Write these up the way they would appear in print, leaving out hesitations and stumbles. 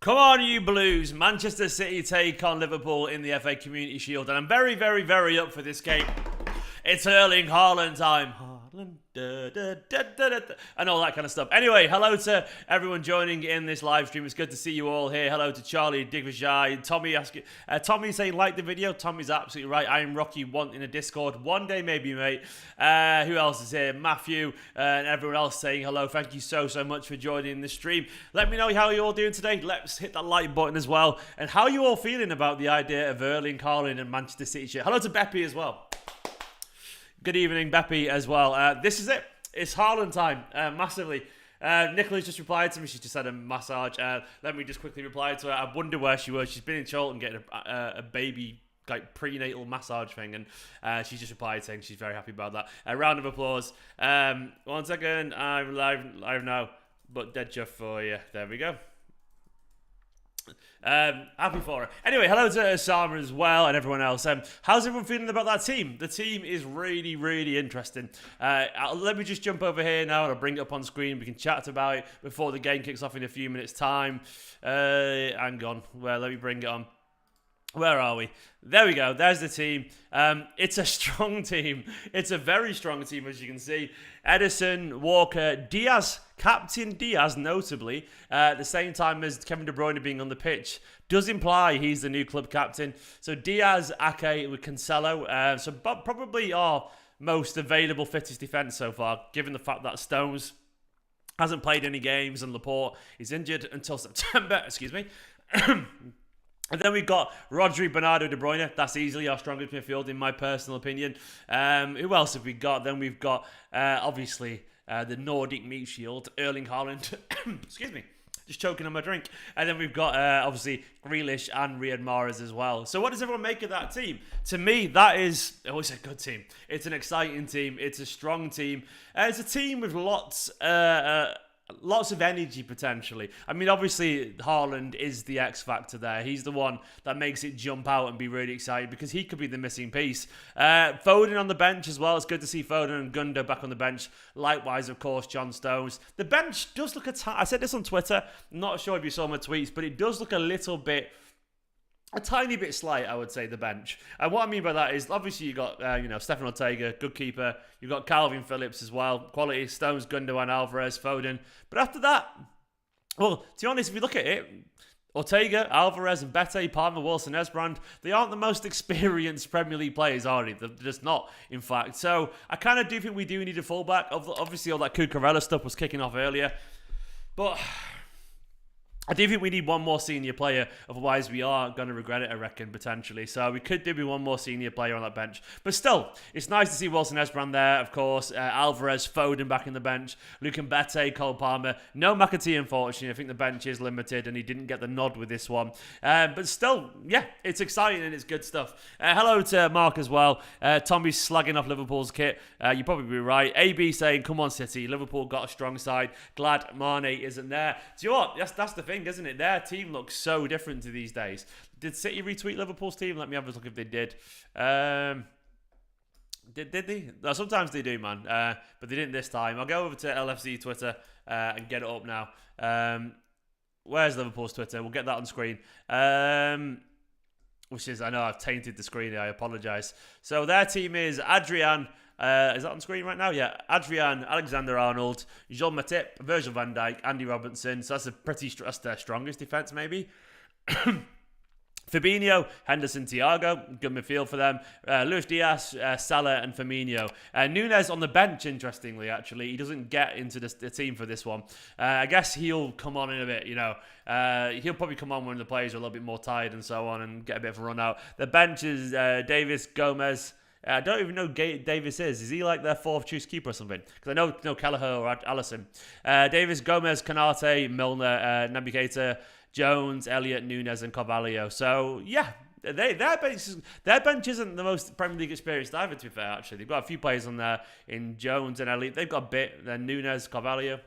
Come on, you Blues. Manchester City take on Liverpool in the FA Community Shield. And I'm very, very, very up for this game. It's Erling Haaland time. Haaland, and all that kind of stuff. Anyway, hello to everyone joining in this live stream. It's good to see you all here. Hello to Charlie, Digvijay, Tommy asking, Tommy saying like the video. Tommy's absolutely right. I am Rocky One in a Discord. One day maybe, mate. Who else is here? Matthew and everyone else saying hello. Thank you so much for joining the stream. Let me know how you're all doing today. Let's hit that like button as well. And how you all feeling about the idea of Erling Haaland and Manchester City shit. Hello to Beppy as well. Good evening, Beppy, as well. This is it. It's Haaland time, massively. Nicola's just replied to me. She just had a massage. Let me just quickly reply to her. I wonder where she was. She's been in Charlton getting a baby, like, prenatal massage thing, and she just replied saying she's very happy about that. A round of applause. 1 second. I'm live now, but dead just for you. There we go. Happy for her. Anyway, hello to Osama as well and everyone else. How's everyone feeling about that team? The team is really, really interesting. Let me just jump over here now and I'll bring it up on screen. We can chat about it before the game kicks off in a few minutes' time. Hang on. Well, let me bring it on. Where are we? There we go. There's the team. It's a strong team. It's a very strong team, as you can see. Edison, Walker, Diaz, Captain Diaz, notably, at the same time as Kevin De Bruyne being on the pitch, does imply he's the new club captain. So Diaz, Ake with Cancelo. So probably our most available, fittest defence so far, given the fact that Stones hasn't played any games and Laporte is injured until September. Excuse me. And then we've got Rodri, Bernardo, De Bruyne. That's easily our strongest midfield, in my personal opinion. Who else have we got? Then we've got, obviously, the Nordic meat shield, Erling Haaland. Excuse me. Just choking on my drink. And then we've got, obviously, Grealish and Riyad Mahrez as well. So what does everyone make of that team? To me, that is always a good team. It's an exciting team. It's a strong team. It's a team with lots of energy, potentially. I mean, obviously, Haaland is the X factor there. He's the one that makes it jump out and be really excited because he could be the missing piece. Foden on the bench as well. It's good to see Foden and Gundo back on the bench. Likewise, of course, John Stones. The bench does look I said this on Twitter. I'm not sure if you saw my tweets, but it does look a tiny bit slight, I would say, the bench. And what I mean by that is, obviously, you got, Stefan Ortega, good keeper. You've got Calvin Phillips as well. Quality, Stones, Gundogan, Alvarez, Foden. But after that, well, to be honest, if you look at it, Ortega, Alvarez, and Bete, Palmer, Wilson, Esbrand, they aren't the most experienced Premier League players, are they? They're just not, in fact. So I kind of do think we do need a fullback. Obviously, all that Cucurella stuff was kicking off earlier. But I do think we need one more senior player, otherwise we are going to regret it, I reckon, potentially. So we could do with one more senior player on that bench. But still, it's nice to see Wilson Esbrand there, of course. Alvarez, Foden back in the bench. Luke Mbete, Cole Palmer. No McAtee, unfortunately. I think the bench is limited and he didn't get the nod with this one. But still, yeah, it's exciting and it's good stuff. Hello to Mark as well. Tommy's slagging off Liverpool's kit. You're probably right. AB saying, come on, City. Liverpool got a strong side. Glad Mane isn't there. Do you know what? That's the thing, isn't it? Their team looks so different to these days. Did City retweet Liverpool's team? Let me have a look if they did. Did they? No, sometimes they do, man. But they didn't this time. I'll go over to LFC Twitter and get it up now. Where's Liverpool's Twitter? We'll get that on screen. Which is, I know I've tainted the screen here. I apologise. So their team is Adrian. Is that on screen right now? Yeah. Adrian, Alexander-Arnold, Jean Matip, Virgil van Dijk, Andy Robertson. So that's their strongest defence, maybe. Fabinho, Henderson, Thiago, good midfield for them. Luis Diaz, Salah, and Firmino. Nunes on the bench, interestingly, actually. He doesn't get into the team for this one. I guess he'll come on in a bit, He'll probably come on when the players are a little bit more tired and so on and get a bit of a run out. The bench is Davis, Gomez. I don't even know who Davis is. Is he like their fourth choice keeper or something? Because I know Kelleher or Allison. Davis, Gomez, Canate, Milner, Navigator, Jones, Elliott, Nunes, and Carvalho. So, yeah, their bench isn't the most Premier League experienced either, to be fair, actually. They've got a few players on there in Jones and Elliott. They've got a bit, then Nunes, Carvalho.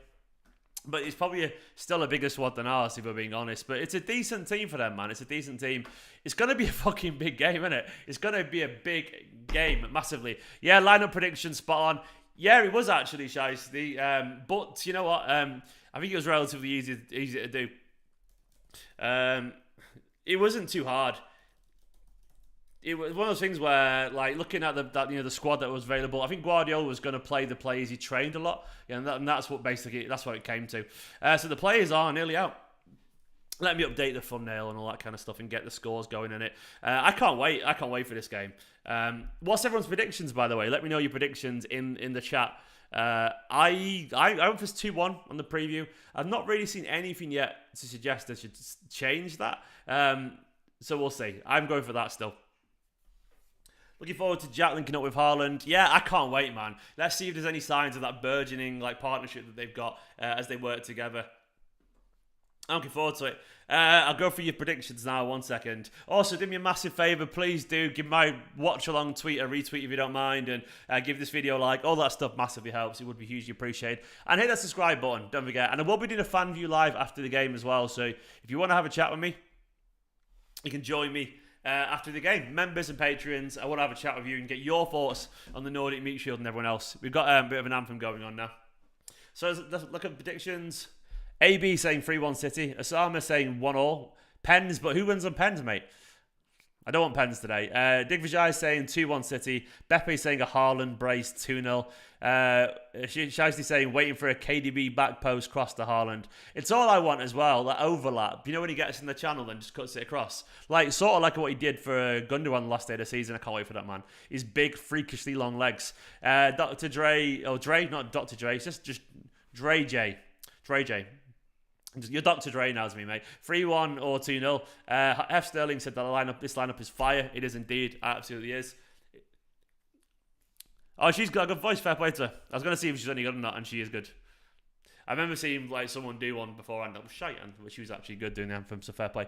But it's probably still a bigger squad than ours, if we're being honest. But it's a decent team for them, man. It's a decent team. It's going to be a fucking big game, isn't it? It's going to be a big game, massively. Yeah, lineup prediction spot on. Yeah, it was actually, Shiesty. But you know what? I think it was relatively easy to do. It wasn't too hard. It was one of those things where, like, looking at the squad that was available, I think Guardiola was going to play the players he trained a lot, and that's what it came to. So the players are nearly out. Let me update the thumbnail and all that kind of stuff and get the scores going in it. I can't wait. I can't wait for this game. What's everyone's predictions, by the way? Let me know your predictions in the chat. I went for 2-1 on the preview. I've not really seen anything yet to suggest I should change that. So we'll see. I'm going for that still. Looking forward to Jack linking up with Haaland. Yeah, I can't wait, man. Let's see if there's any signs of that burgeoning partnership that they've got as they work together. I'm looking forward to it. I'll go for your predictions now, 1 second. Also, do me a massive favour, please do give my watch-along tweet a retweet if you don't mind, and give this video a like. All that stuff massively helps. It would be hugely appreciated. And hit that subscribe button, don't forget. And I will be doing a fan view live after the game as well, so if you want to have a chat with me, you can join me after the game. Members and patrons, I want to have a chat with you and get your thoughts on the Nordic Meat Shield and everyone else. We've got a bit of an anthem going on now. So let's look at predictions. AB saying 3-1 City. Osama saying 1-1. Pens, but who wins on pens, mate? I don't want pens today. Digvijay saying 2-1 City. Beppe saying a Haaland brace 2-0. Shiesty saying waiting for a KDB back post cross to Haaland. It's all I want as well, that overlap. You know when he gets in the channel and just cuts it across? Sort of like what he did for Gundogan the last day of the season. I can't wait for that, man. His big, freakishly long legs. Dr. Dre, not Dr. Dre, it's just Dre J. Dre J. You're Dr. Dre now to me, mate. 3-1 or 2-0. F. Sterling said that this lineup is fire. It is indeed. It absolutely is. Oh, she's got a good voice. Fair play to her. I was going to see if she's any good or not, and she is good. I remember seeing someone do one beforehand that was shite, but she was actually good doing the anthem, so fair play.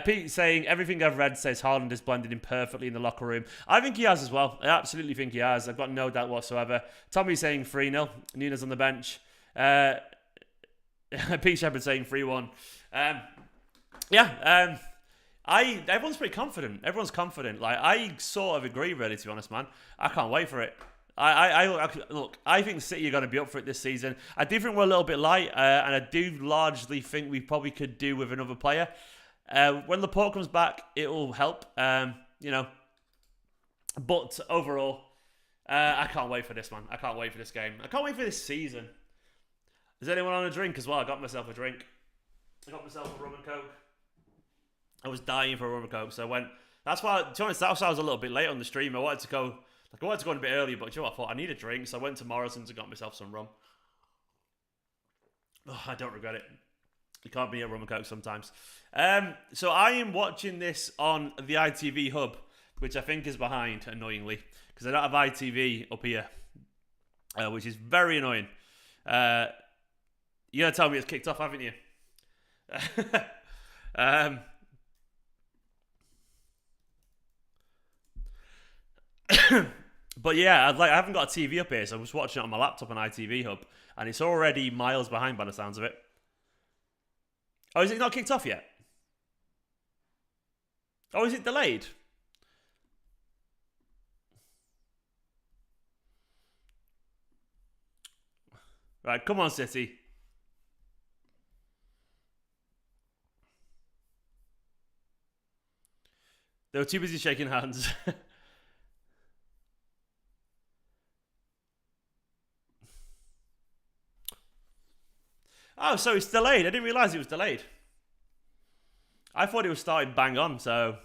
Pete saying, everything I've read says Haaland is blended in perfectly in the locker room. I think he has as well. I absolutely think he has. I've got no doubt whatsoever. Tommy saying 3-0. Nunes on the bench. Pete Shepherd saying 3-1. Everyone's pretty confident. Everyone's confident. I sort of agree, really, to be honest, man. I can't wait for it. Look, I think City are going to be up for it this season. I do think we're a little bit light, and I do largely think we probably could do with another player. When Laporte comes back, it will help, But overall, I can't wait for this, man. I can't wait for this game. I can't wait for this season. Is anyone on a drink as well? I got myself a drink. I got myself a rum and coke. I was dying for a rum and coke, so I went. That's why, to be honest, that's why I was a little bit late on the stream. I wanted to go in a bit earlier, but you know what? I thought I need a drink, so I went to Morrison's and got myself some rum. Oh, I don't regret it. You can't be a rum and coke sometimes. So I am watching this on the ITV hub, which I think is behind, annoyingly, because I don't have ITV up here, which is very annoying. You're going to tell me it's kicked off, haven't you? But yeah, I haven't got a TV up here, so I'm just watching it on my laptop on ITV Hub, and it's already miles behind by the sounds of it. Oh, is it not kicked off yet? Oh, is it delayed? Right, come on, City. They were too busy shaking hands. Oh, so it's delayed. I didn't realise it was delayed. I thought it was starting bang on, so...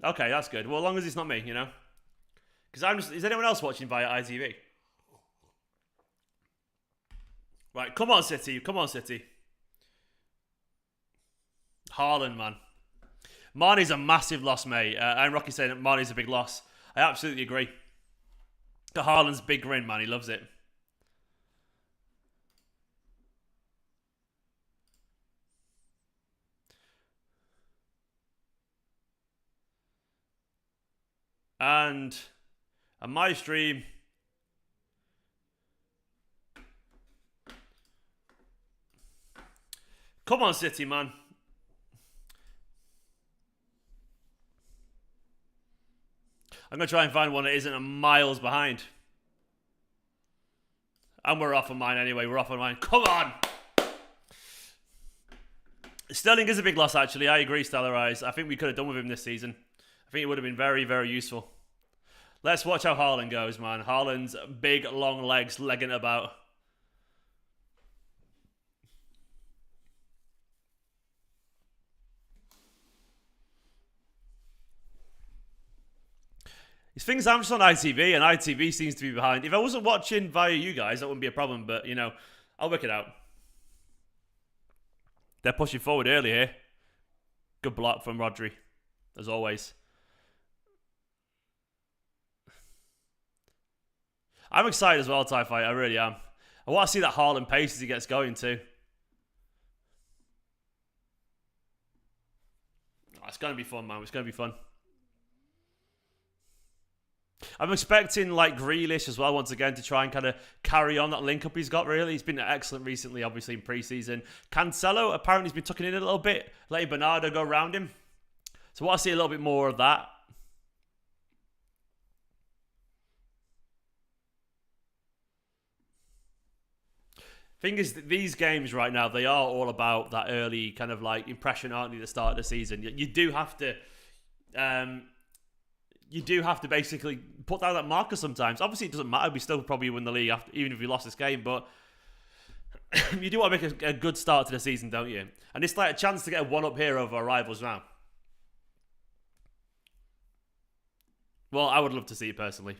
Okay, that's good. Well, as long as it's not me, you know? Because is anyone else watching via ITV? Right, come on, City. Come on, City. Haaland, man. Mane's a massive loss, mate. I'm Rocky saying that Mane's a big loss. I absolutely agree. Got Haaland's big grin, man. He loves it. And on my stream, come on, City, man. I'm going to try and find one that isn't a miles behind. And we're off on mine anyway. We're off on mine. Come on. Sterling is a big loss, actually. I agree, Stellar Eyes. I think we could have done with him this season. I think it would have been very, very useful. Let's watch how Haaland goes, man. Haaland's big, long legs legging about. His things I'm just on ITV, and ITV seems to be behind. If I wasn't watching via you guys, that wouldn't be a problem, but, you know, I'll work it out. They're pushing forward early here. Good block from Rodri, as always. I'm excited as well, TIE Fight. I really am. I want to see that Haaland pace as he gets going too. Oh, it's going to be fun, man. It's going to be fun. I'm expecting like Grealish as well once again to try and kind of carry on that link up he's got. Really, he's been excellent recently, obviously in pre-season. Cancelo apparently has been tucking in a little bit, letting Bernardo go around him. So I want to see a little bit more of that. Thing is, these games right now, they are all about that early kind of like impression, aren't they? At the start of the season, you do have to. You do have to basically put down that marker sometimes. Obviously, it doesn't matter. We still probably win the league, after, even if we lost this game. But you do want to make a good start to the season, don't you? And it's like a chance to get a one-up here over our rivals now. Well, I would love to see it personally.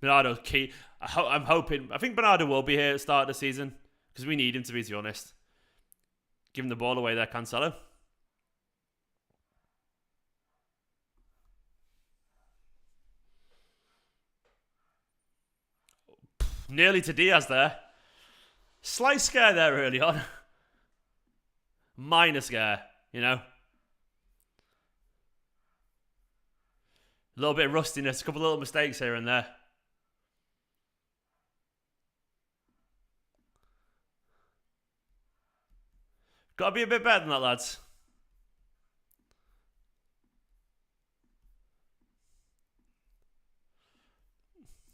Bernardo's key. I'm hoping. I think Bernardo will be here at the start of the season because we need him to be honest. Giving the ball away there, Cancelo. Nearly to Diaz there. Slight scare there early on. Minor scare, you know. A little bit of rustiness, a couple of little mistakes here and there. Got to be a bit better than that, lads.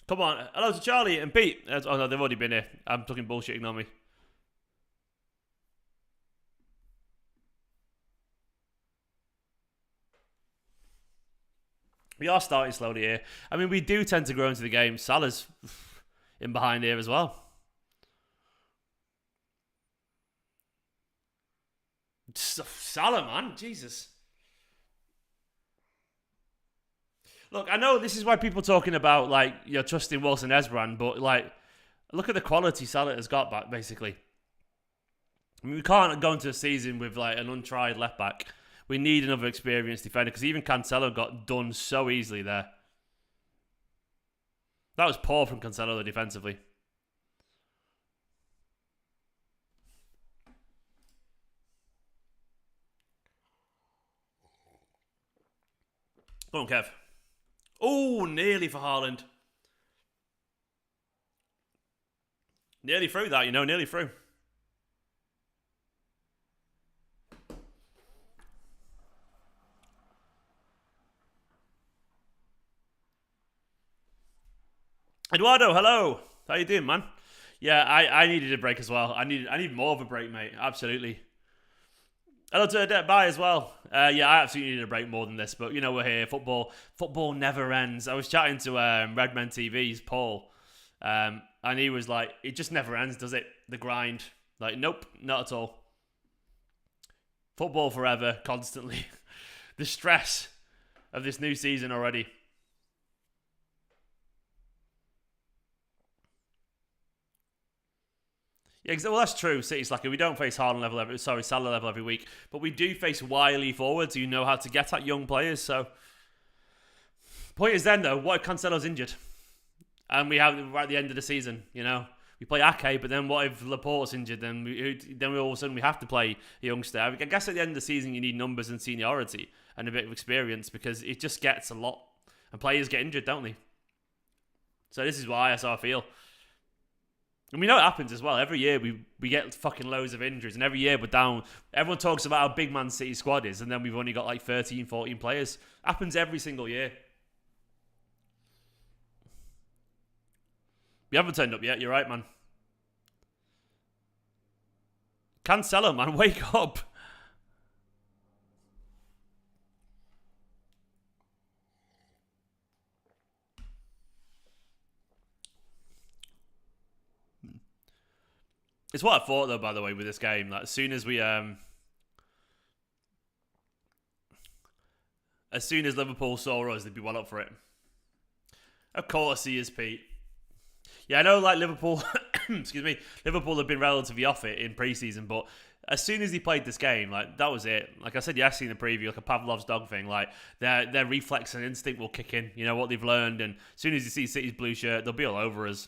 Come on. Hello to Charlie and Pete. Oh, no, they've already been here. I'm talking bullshit. Ignore me. We are starting slowly here. I mean, we do tend to grow into the game. Salah's in behind here as well. Salah, man. Jesus. Look, I know this is why people are talking about, like, you're trusting Wilson Esbrand, but, like, look at the quality Salah has got back, basically. I mean, we can't go into a season with, like, an untried left-back. We need another experienced defender, because even Cancelo got done so easily there. That was poor from Cancelo, though, defensively. Go on, Kev. Oh, nearly for Haaland. Nearly through that, you know, nearly through. Eduardo, hello. How you doing, man? Yeah, I needed a break as well. I need more of a break, mate. Absolutely. Hello to Adet Bye as well. Yeah, I absolutely needed a break more than this, but you know we're here. Football never ends. I was chatting to Redmen TV's Paul, and he was like, "It just never ends, does it? The grind." Like, nope, not at all. Football forever, constantly. The stress of this new season already. Yeah, well, that's true. City's lucky. We don't face Salah level every week, but we do face wily forwards who know how to get at young players. So, point is then though, what if Cancelo's injured, and we're at the end of the season? You know, we play Ake, but then what if Laporte's injured? Then we all of a sudden we have to play a youngster. I guess at the end of the season you need numbers and seniority and a bit of experience because it just gets a lot, and players get injured, don't they? So this is why I feel. And we know it happens as well. Every year we get fucking loads of injuries, and every year we're down. Everyone talks about how big Man City squad is, and then we've only got like 13, 14 players. Happens every single year. You haven't turned up yet, you're right, man. Cancelo, man, wake up. It's what I thought, though, by the way, with this game. Like, as soon as Liverpool saw us, they'd be well up for it. Of course he is, Pete. Yeah, I know, like, Liverpool, excuse me, Liverpool have been relatively off it in pre-season, but as soon as he played this game, like, that was it. Like I said yesterday in the preview, like a Pavlov's dog thing, like, their reflex and instinct will kick in, you know, what they've learned, and as soon as you see City's blue shirt, they'll be all over us.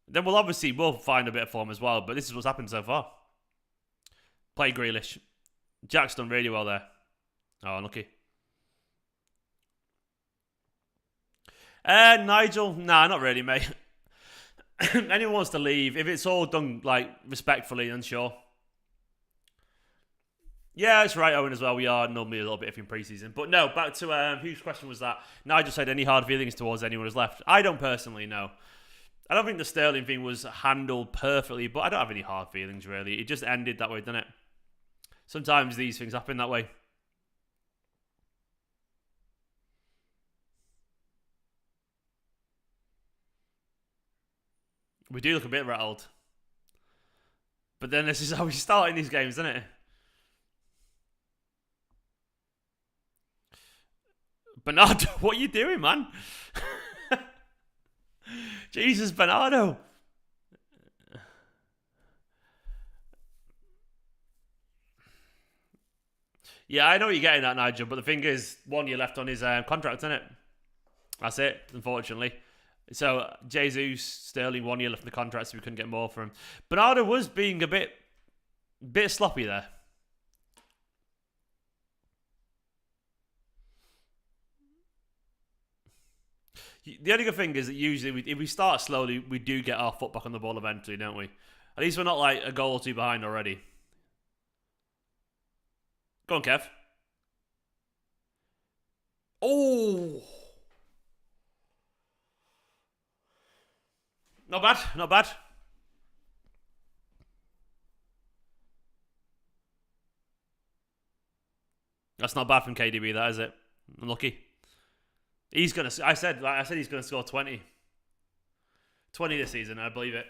Then we'll find a bit of form as well, but this is what's happened so far. Play Grealish. Jack's done really well there. Oh, unlucky. Nigel? Nah, not really, mate. Anyone wants to leave, if it's all done, like, respectfully, then sure. Yeah, it's right, Owen, as well. We are normally a little bit iffy in pre-season. But no, back to whose question was that? Nigel said, any hard feelings towards anyone who's left? I don't personally know. I don't think the Sterling thing was handled perfectly, but I don't have any hard feelings, really. It just ended that way, didn't it? Sometimes these things happen that way. We do look a bit rattled. But then this is how we start in these games, isn't it? Bernardo, what are you doing, man? Jesus, Bernardo. Yeah, I know what you're getting at, Nigel, but the thing is, 1 year left on his contract, isn't it? That's it, unfortunately. So, Jesus, Sterling, 1 year left in the contract, so we couldn't get more from him. Bernardo was being a bit sloppy there. The only good thing is that usually, if we start slowly, we do get our foot back on the ball eventually, don't we? At least we're not like a goal or two behind already. Go on, Kev. Oh! Not bad, not bad. That's not bad from KDB, that is it? Unlucky. He's gonna. I said he's gonna score 20. 20 this season, I believe it.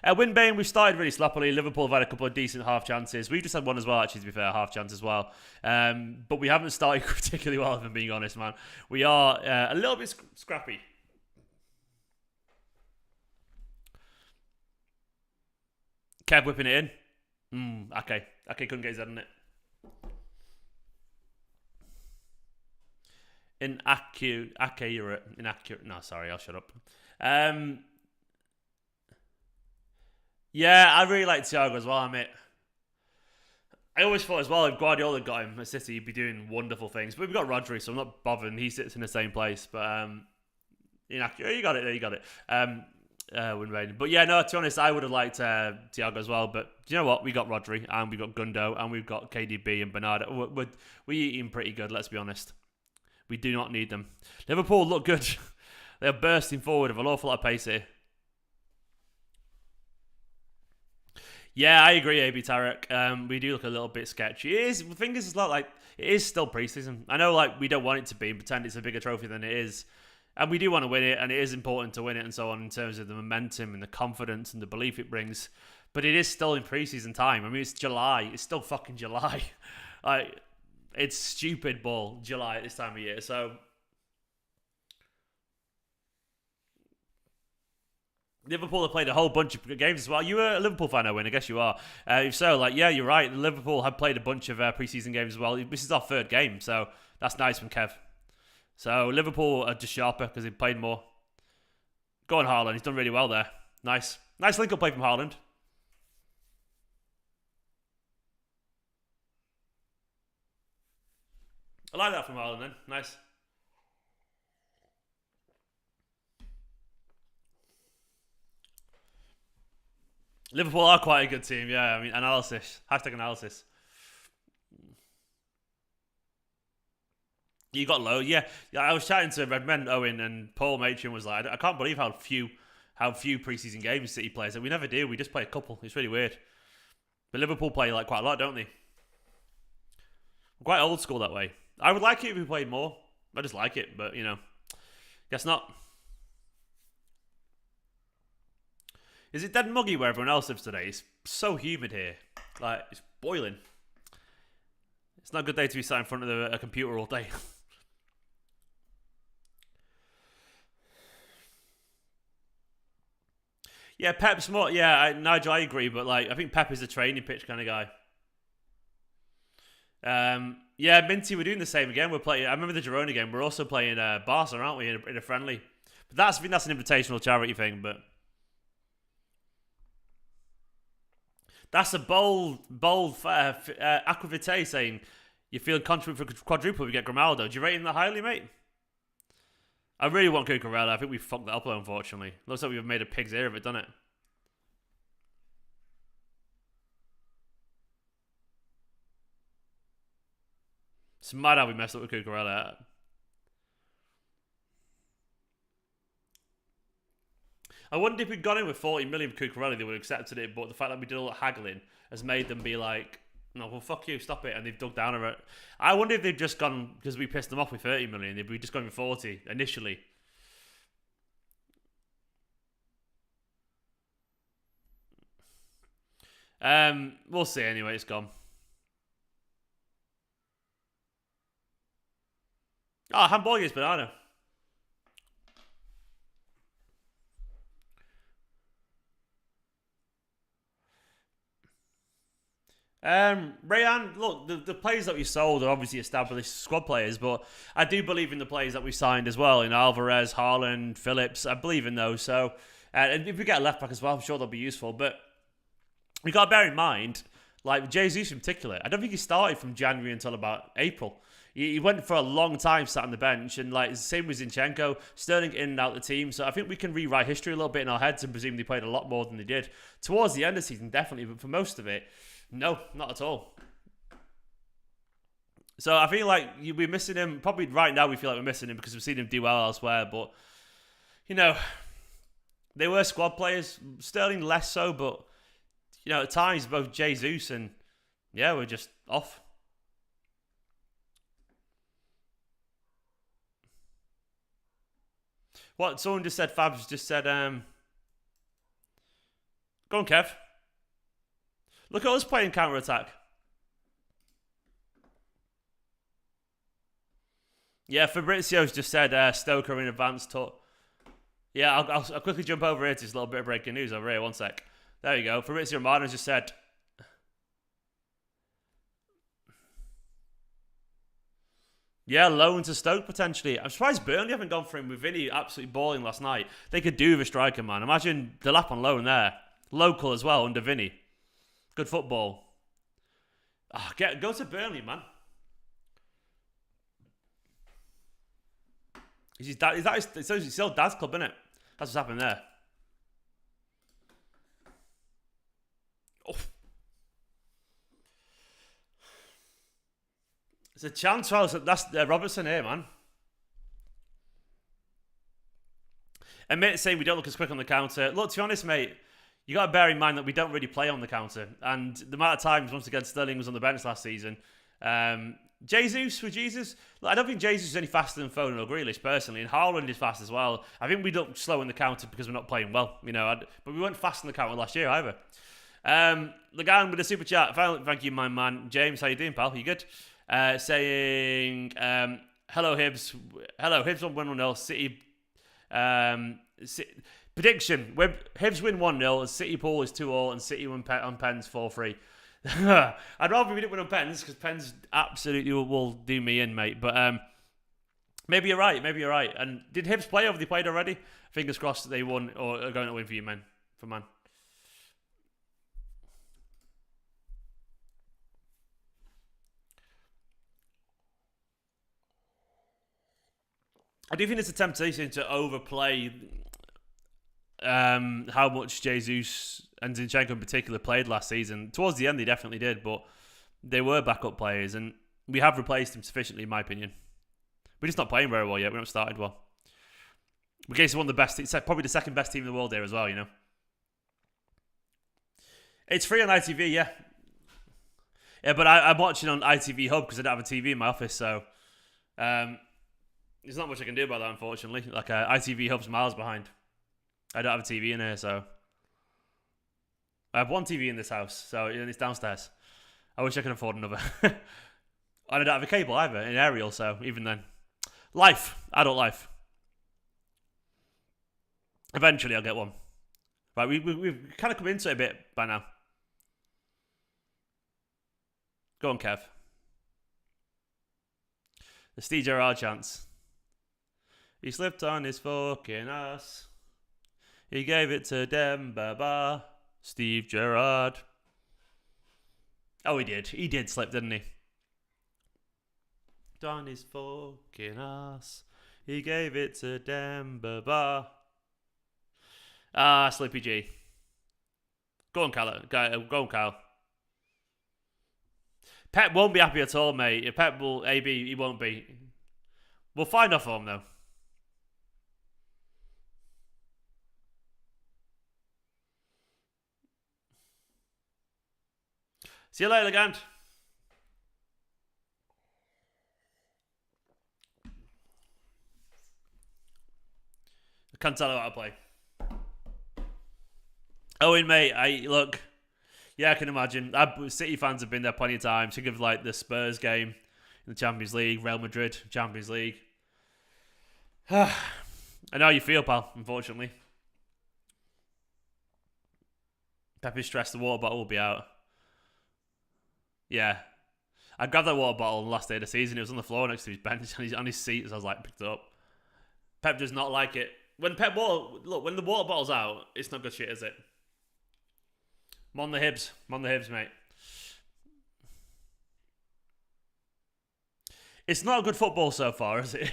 Winbane, we've started really sloppily. Liverpool have had a couple of decent half chances. We've just had one as well, actually, to be fair, half chance as well. But we haven't started particularly well, if I'm being honest, man. We are a little bit scrappy. Kev whipping it in. Okay, couldn't get his head on it. Inaccurate. No, sorry, I'll shut up. Yeah, I really like Thiago as well, mate. I always thought as well, if Guardiola got him at City, he'd be doing wonderful things. But we've got Rodri, so I'm not bothering. He sits in the same place. But, inaccurate. You got it. But yeah, no, to be honest, I would have liked Thiago as well. But do you know what? We got Rodri, and we got Gundo, and we've got KDB and Bernardo. We're eating pretty good, let's be honest. We do not need them. Liverpool look good. They're bursting forward with an awful lot of pace here. Yeah, I agree, AB Tarek. We do look a little bit sketchy. The thing is, it's not like it is still pre-season. I know, like, we don't want it to be and pretend it's a bigger trophy than it is, and we do want to win it, and it is important to win it and so on in terms of the momentum and the confidence and the belief it brings. But it is still in pre-season time. I mean, it's July. It's still fucking July. Like, it's stupid ball July at this time of year. So Liverpool have played a whole bunch of games as well. You were a Liverpool fan, Owen? I guess you are. If so, like, yeah, you're right. Liverpool have played a bunch of pre-season games as well. This is our third game, so that's nice from Kev. So Liverpool are just sharper because they've played more. Go on, Haaland. He's done really well there. Nice link-up play from Haaland. I like that from Haaland then. Nice. Liverpool are quite a good team, yeah. I mean, analysis. Hashtag analysis. You got low, yeah. Yeah, I was chatting to Redmen, Owen, and Paul Matron was like, I can't believe how few preseason games City plays. And we never do. We just play a couple. It's really weird. But Liverpool play like quite a lot, don't they? We're quite old school that way. I would like it if we played more. I just like it, but guess not. Is it dead muggy where everyone else lives today? It's so humid here. Like, it's boiling. It's not a good day to be sat in front of a computer all day. Yeah, Pep's more. Yeah, Nigel, I agree, but like, I think Pep is a training pitch kind of guy. Yeah, Minty, we're doing the same again. We're playing. I remember the Girona game. We're also playing Barca, aren't we? In a friendly. But I think that's an invitational charity thing. But that's a bold Aquavite saying you feel confident for quadruple. We get Grimaldo. Do you rate him that highly, mate? I really want Cucurella. I think we fucked that up, though, unfortunately. Looks like we've made a pig's ear of it, doesn't it? It's mad how we messed up with Cucurella. I wonder if we'd gone in with 40 million for Cucurella, they would have accepted it, but the fact that we did all that haggling has made them be like, no, well, fuck you, stop it, and they've dug down on it. I wonder if they've just gone, because we pissed them off with 30 million, if we just gone with 40 initially. We'll see anyway, it's gone. Oh, Hamburger's banana. Rayan, look, the players that we sold are obviously established squad players, but I do believe in the players that we signed as well. In Alvarez, Haaland, Phillips, I believe in those. So, and if we get a left back as well, I'm sure they'll be useful. But we got to bear in mind, like Jesus in particular, I don't think he started from January until about April. He went for a long time sat on the bench, and like same with Zinchenko, Sterling in and out the team. So I think we can rewrite history a little bit in our heads and presume they played a lot more than they did towards the end of the season, definitely. But for most of it, no, not at all. So I feel like we're missing him. Probably right now we feel like we're missing him because we've seen him do well elsewhere. But you know, they were squad players. Sterling less so, but at times both Jesus and we're just off. What someone just said, Fabs just said, go on, Kev. Look at us playing counter attack. Yeah, Fabrizio's just said Stoker in advance talk. Yeah, I'll quickly jump over here to this little bit of breaking news over here. One sec. There you go. Fabrizio Romano's just said. Yeah, loan to Stoke potentially. I'm surprised Burnley haven't gone for him with Vinny absolutely balling last night. They could do with a striker, man. Imagine the lap on loan there. Local as well under Vinny. Good football. Go to Burnley, man. Is his dad? It's still dad's club, isn't it? That's what's happened there. Oh. It's a chance. That's Robertson here, man. And mate saying we don't look as quick on the counter. Look, to be honest, mate, you got to bear in mind that we don't really play on the counter. And the amount of times, once again, Sterling was on the bench last season. Jesus, look, I don't think Jesus is any faster than Foden or Grealish, personally. And Haaland is fast as well. I think we look slow in the counter because we're not playing well. But we weren't fast in the counter last year either. The guy with the super chat. Thank you, my man. James, how you doing, pal? You good? Saying, hello, Hibs. Hello, Hibs on 1-0. City. Prediction: Hibs win 1-0, City Pool is 2-2, and City win on pens 4-3. I'd rather we didn't win on pens because pens absolutely will do me in, mate. But maybe you're right. And did Hibs play? Have they played already? Fingers crossed that they won or are going to win for you, man. I do think there's a temptation to overplay how much Jesus and Zinchenko in particular played last season. Towards the end, they definitely did, but they were backup players, and we have replaced them sufficiently, in my opinion. We're just not playing very well yet. We haven't started well. We gave one of the best. It's probably the second best team in the world here as well. It's free on ITV, yeah. Yeah, but I'm watching on ITV Hub because I don't have a TV in my office, so there's not much I can do about that, unfortunately. Like ITV Hub's miles behind. I don't have a TV in here, so I have one TV in this house, so it's downstairs. I wish I could afford another. And I don't have a cable either, an aerial, so even then. Adult life. Eventually I'll get one. Right, we've kind of come into it a bit by now. Go on, Kev. The Steve Gerrard chance. He slipped on his fucking ass. He gave it to Demba. Steve Gerrard. Oh, he did. He did slip, didn't he? On his fucking ass. He gave it to Demba. Slippy G. Go on, Kyle. Go on, Kyle. Pep won't be happy at all, mate. If Pep will, AB, he won't be. We'll find our form, though. See you later, Legend. I can't tell her how to play. Owen, mate, look. Yeah, I can imagine. City fans have been there plenty of times. Think of like the Spurs game in the Champions League, Real Madrid, Champions League. I know how you feel, pal, unfortunately. Pepe's stressed, the water bottle will be out. Yeah. I grabbed that water bottle on the last day of the season. It was on the floor next to his bench on his seat as I was like, picked it up. Pep does not like it. When the water bottle's out, it's not good shit, is it? I'm on the Hibs. Mate. It's not good football so far, is it?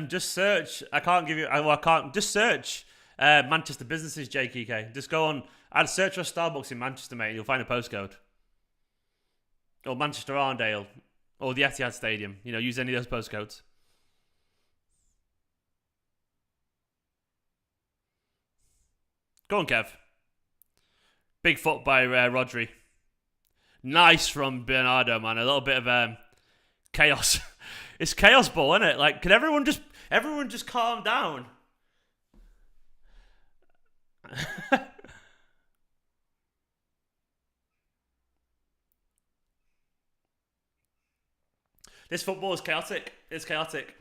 Just search. I can't. Just search Manchester businesses, JKK. Just go on. I'd search for Starbucks in Manchester, mate. You'll find a postcode. Or Manchester Arndale. Or the Etihad Stadium. Use any of those postcodes. Go on, Kev. Big foot by Rodri. Nice from Bernardo, man. A little bit of chaos. It's chaos ball, isn't it? Like, can everyone just calm down? This football is chaotic. It's chaotic.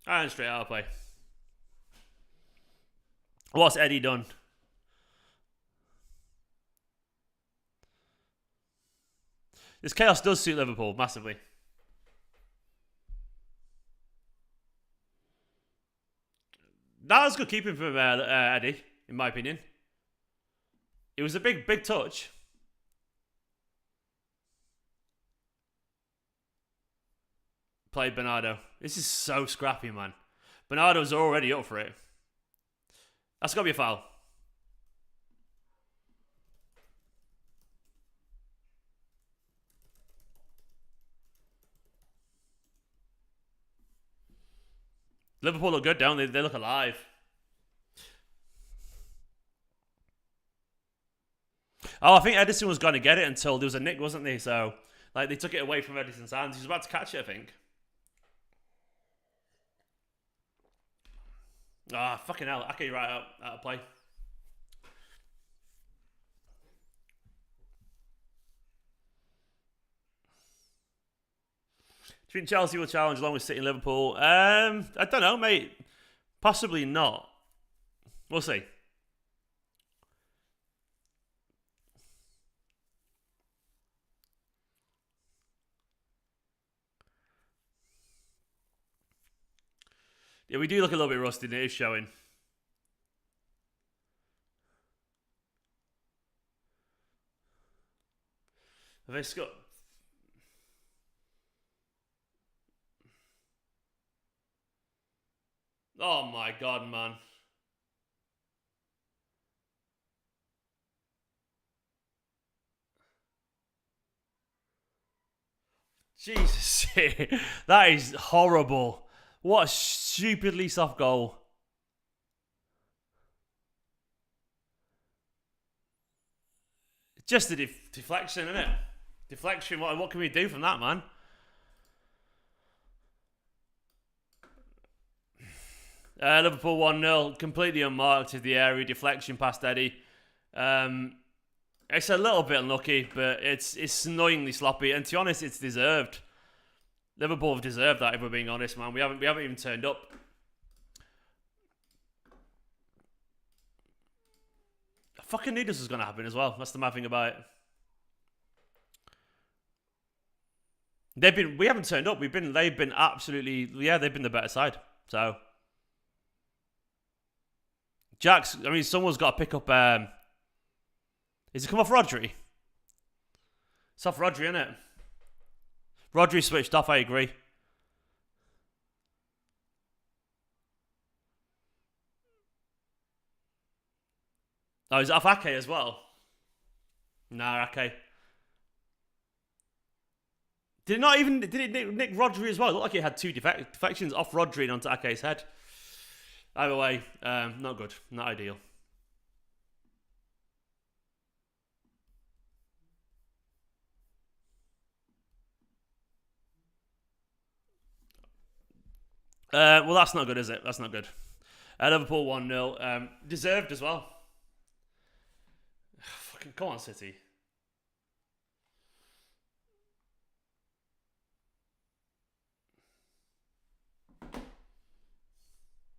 And straight out of play. What's Eddie done? This chaos does suit Liverpool massively. That was good keeping from Eddie, in my opinion. It was a big touch. Played Bernardo. This is so scrappy, man. Bernardo's already up for it. That's got to be a foul. Liverpool look good, don't they? They look alive. Oh, I think Edison was going to get it until there was a nick, wasn't there? So, they took it away from Edison's hands. He was about to catch it, I think. Fucking hell. Okay, right out of play. Do you think Chelsea will challenge along with City and Liverpool? I don't know, mate. Possibly not. We'll see. Yeah, we do look a little bit rusty, and it is showing. Have they scored? Oh my god, man. Jesus. That is horrible. What a stupidly soft goal. Just a deflection, isn't it? Deflection. What can we do from that, man? Liverpool 1-0. Completely unmarked to the area. Deflection past Eddie. It's a little bit unlucky, but it's annoyingly sloppy. And to be honest, it's deserved. Liverpool have deserved that, if we're being honest, man. We haven't even turned up. I fucking knew this was going to happen as well. That's the mad thing about it. We haven't turned up. They've been absolutely, they've been the better side. So, Jack's, I mean, someone's got to pick up, is it come off Rodri? It's off Rodri, isn't it? Rodri switched off, I agree. Oh, is it off Ake as well? Nah, Ake. Did it nick Rodri as well? It looked like it had two deflections off Rodri and onto Ake's head. Either way, not good. Not ideal. Well, that's not good, is it? That's not good. Liverpool 1-0. Deserved as well. Fucking come on, City.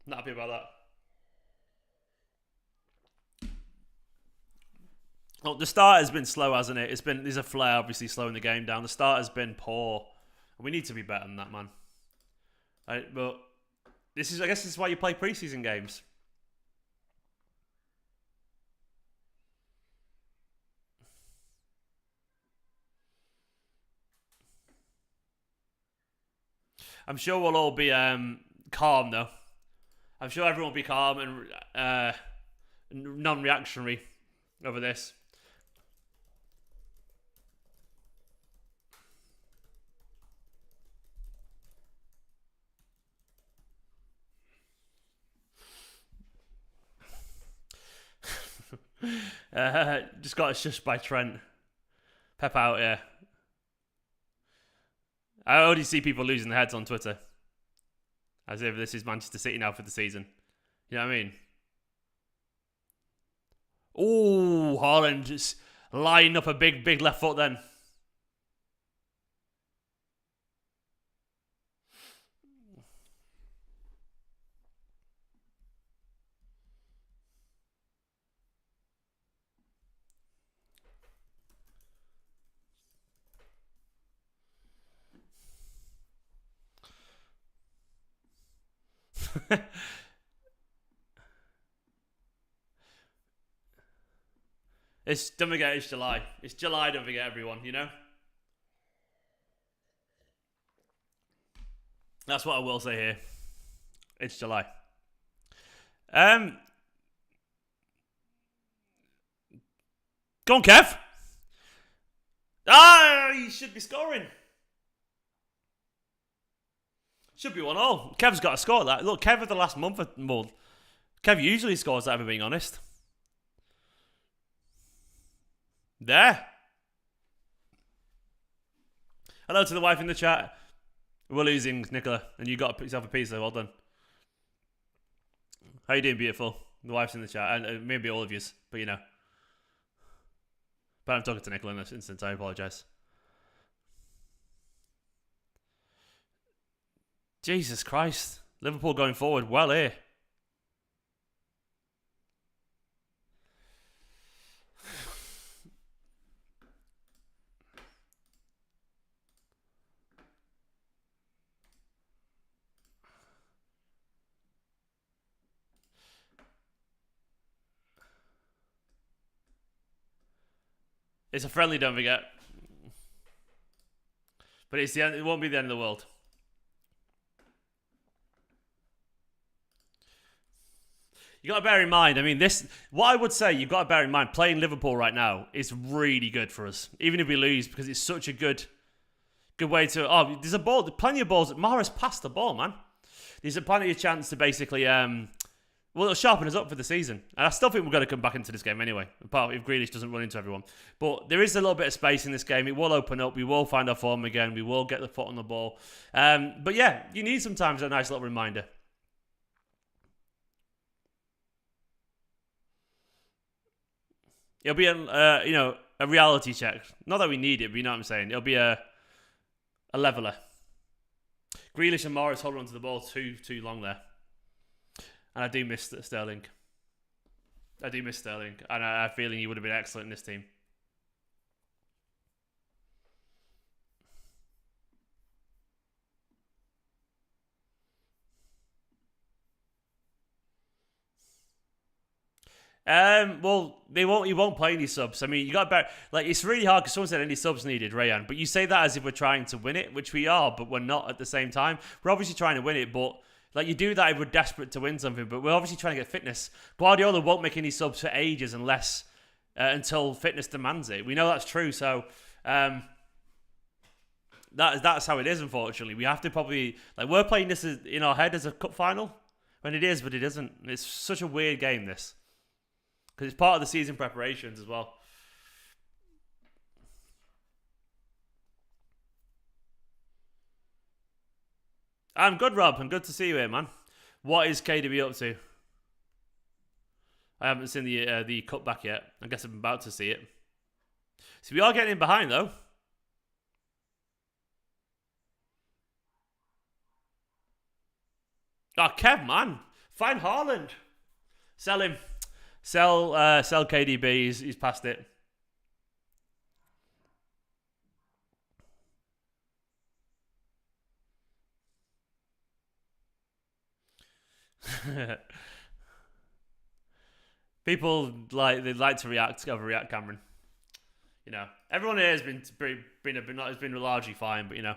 Not happy about that. Oh, the start has been slow, hasn't it? There's a flare obviously slowing the game down. The start has been poor. We need to be better than that, man. But I guess this is why you play preseason games. I'm sure we'll all be calm though. I'm sure everyone will be calm and non-reactionary over this. Just got shushed by Trent. Pep out here. I already see people losing their heads on Twitter. As if this is Manchester City now for the season. You know what I mean? Oh, Haaland just lining up a big left foot then. Don't forget, it's July. It's July, don't forget everyone, you know? That's what I will say here. It's July. Go on, Kev. You should be scoring. Should be 1-0. Kev's got to score that. Look, Kev of the last month or more. Kev usually scores that, if I'm being honest. There. Hello to the wife in the chat. We're losing, Nicola, and you got yourself a pizza. Well done. How you doing, beautiful? The wife's in the chat, and maybe all of yous, but you know. But I'm talking to Nicola in this instance. I apologise. Jesus Christ. Liverpool going forward well here. It's a friendly, don't forget. But it's the end, it won't be the end of the world. You got to bear in mind, I mean, what I would say, you've got to bear in mind, playing Liverpool right now is really good for us, even if we lose, because it's such a good way to. Oh, there's plenty of balls. Mahrez passed the ball, man. There's plenty of chance to basically, it'll sharpen us up for the season. And I still think we're going to come back into this game anyway, apart if Grealish doesn't run into everyone. But there is a little bit of space in this game. It will open up. We will find our form again. We will get the foot on the ball. But yeah, you need sometimes a nice little reminder. It'll be a reality check. Not that we need it, but you know what I'm saying. It'll be a leveler. Grealish and Morris holding onto the ball too long there. And I do miss Sterling. And I have a feeling he would have been excellent in this team. Well, he won't play any subs. I mean, you got better. Like, it's really hard because someone said any subs needed, Rayan. But you say that as if we're trying to win it, which we are, but we're not at the same time. We're obviously trying to win it, but like you do that if we're desperate to win something. But we're obviously trying to get fitness. Guardiola won't make any subs for ages until fitness demands it. We know that's true. So that's how it is. Unfortunately, we have to probably we're playing this in our head as a cup final when it is, but it isn't. It's such a weird game. This. Because it's part of the season preparations as well. I'm good, Rob. I'm good to see you here, man. What is KDB up to? I haven't seen the cutback yet. I guess I'm about to see it. So we are getting in behind, though. Oh, Kev, man. Find Haaland. Sell him. Sell KDB. He's past it. People they like to overreact, Cameron. You know, everyone here has been largely fine, but you know.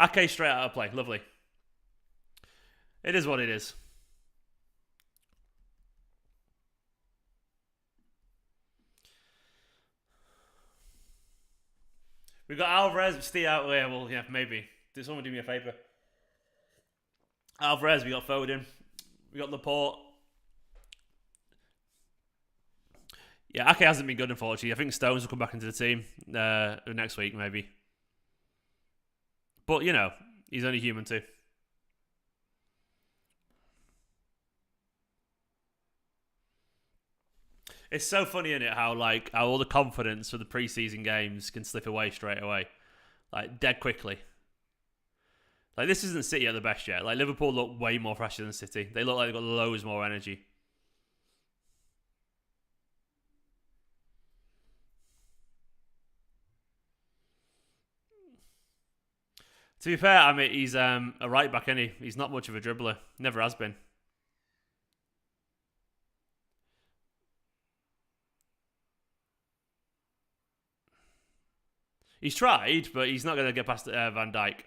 Ake straight out of play. Lovely. It is what it is. We've got Alvarez, stay out there. Well, yeah, maybe. Did someone do me a favour? Alvarez, we got Foden. We got Laporte. Yeah, Ake hasn't been good, unfortunately. I think Stones will come back into the team next week, maybe. But, you know, he's only human too. It's so funny, isn't it, how all the confidence for the preseason games can slip away straight away. Like, dead quickly. Like, this isn't City at the best yet. Like, Liverpool look way more fresher than City. They look like they've got loads more energy. To be fair, I mean, he's a right back, isn't he? He's not much of a dribbler. Never has been. He's tried, but he's not going to get past Van Dijk.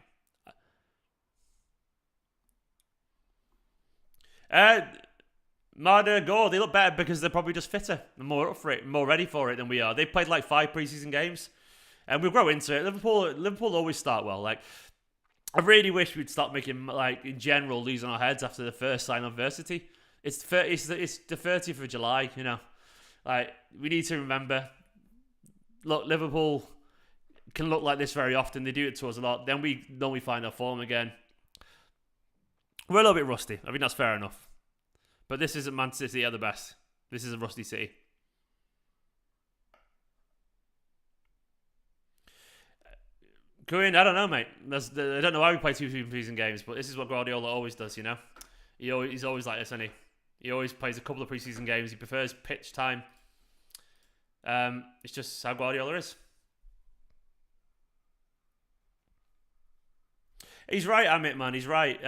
Marder, Gore, they look better because they're probably just fitter and more up for it, more ready for it than we are. They've played like 5 preseason games, and we'll grow into it. Liverpool always start well. Like, I really wish we'd stop making, like, in general, losing our heads after the first sign of adversity. It's the 30th of July, you know. Like, we need to remember, look, Liverpool can look like this very often. They do it to us a lot. Then we find our form again. We're a little bit rusty. I think that's fair enough. But this isn't Man City at the best. This is a rusty City. Corinne, I don't know, mate. I don't know why we play 2 preseason games, but this is what Guardiola always does, you know? He's always like this, isn't he? He always plays a couple of preseason games. He prefers pitch time. It's just how Guardiola is. He's right, Amit, man. He's right.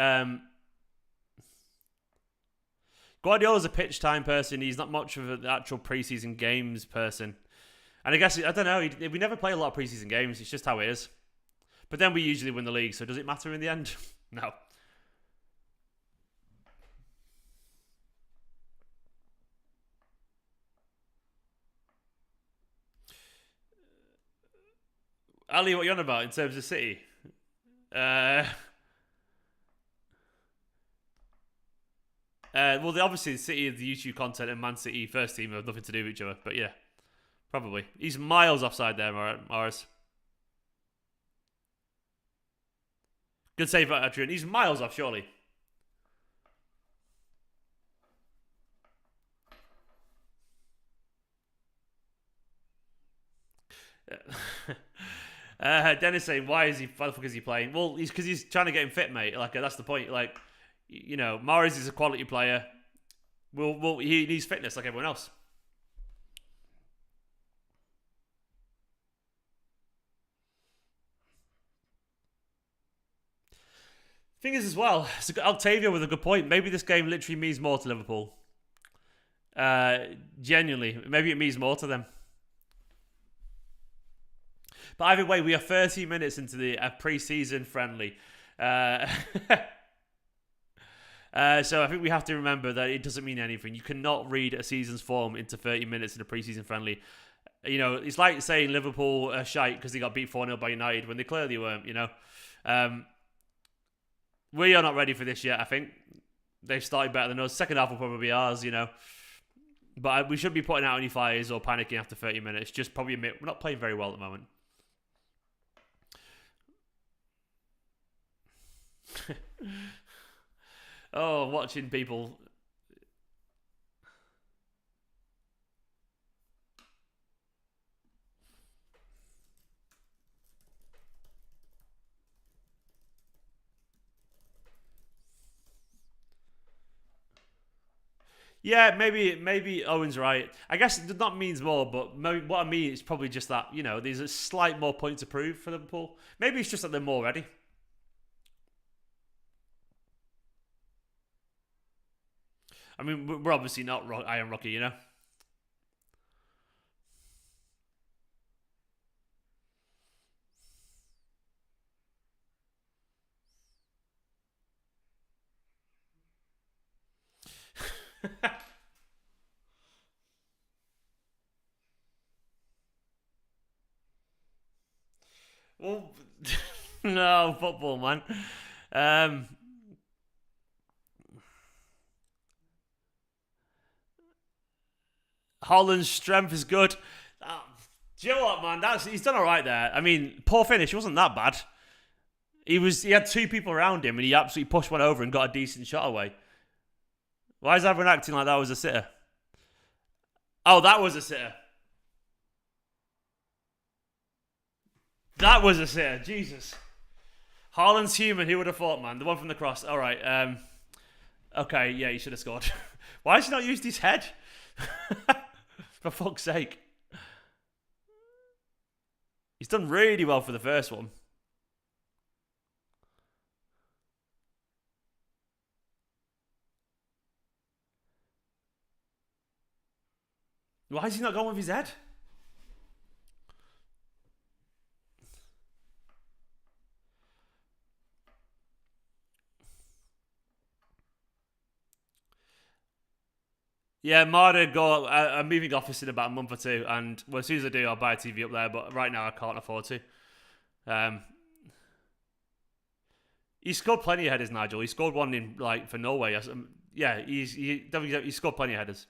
Guardiola's a pitch time person. He's not much of an actual preseason games person. And I guess, I don't know, we never play a lot of preseason games. It's just how it is. But then we usually win the league, so does it matter in the end? No. Ali, what are you on about in terms of City? Well, obviously, City, the YouTube content, and Man City first team have nothing to do with each other. But yeah, probably. He's miles offside there, Morris. Good save, Adrian. He's miles off, surely. Dennis saying, why the fuck is he playing? Well, because he's trying to get him fit, mate. Like, that's the point. Like, you know, Mahrez is a quality player. He needs fitness like everyone else. Thing is, as well, so Octavio with a good point. Maybe this game literally means more to Liverpool. Genuinely, maybe it means more to them. But either way, we are 30 minutes into the pre-season friendly. So I think we have to remember that it doesn't mean anything. You cannot read a season's form into 30 minutes in a pre-season friendly. You know, it's like saying Liverpool are shite because they got beat 4-0 by United when they clearly weren't, you know. We are not ready for this yet, I think. They've started better than us. Second half will probably be ours, you know. But we shouldn't be putting out any fires or panicking after 30 minutes. Just probably admit we're not playing very well at the moment. Oh, watching people. Yeah, maybe Owen's right. I guess that means more, but maybe what I mean is probably just that, you know, there's a slight more point to prove for Liverpool. Maybe it's just that they're more ready. I mean, we're obviously not Iron Rocky, you know? Well, no, football, man. Um, Haaland's strength is good. Do you know what, man? He's done all right there. I mean, poor finish. It wasn't that bad. He had two people around him, and he absolutely pushed one over and got a decent shot away. Why is everyone acting like that was a sitter? Oh, that was a sitter. That was a sitter. Jesus. Haaland's human. Who would have thought, man? The one from the cross. All right. Okay, yeah, he should have scored. Why has he not used his head? For fuck's sake. He's done really well for the first one. Why is he not going with his head? Yeah, Marta I'm moving office in about a month or two, and well, as soon as I do, I'll buy a TV up there. But right now, I can't afford to. He scored plenty of headers, Nigel. He scored one in for Norway. Yeah, he scored plenty of headers.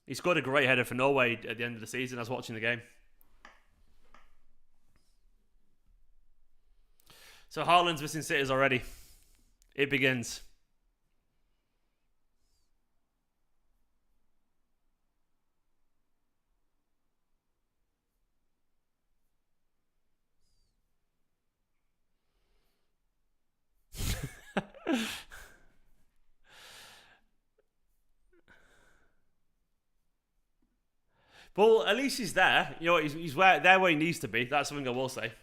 He scored a great header for Norway at the end of the season. I was watching the game. So Haaland's missing sitters already. It begins. Well, at least he's there. You know, he's there where he needs to be. That's something I will say.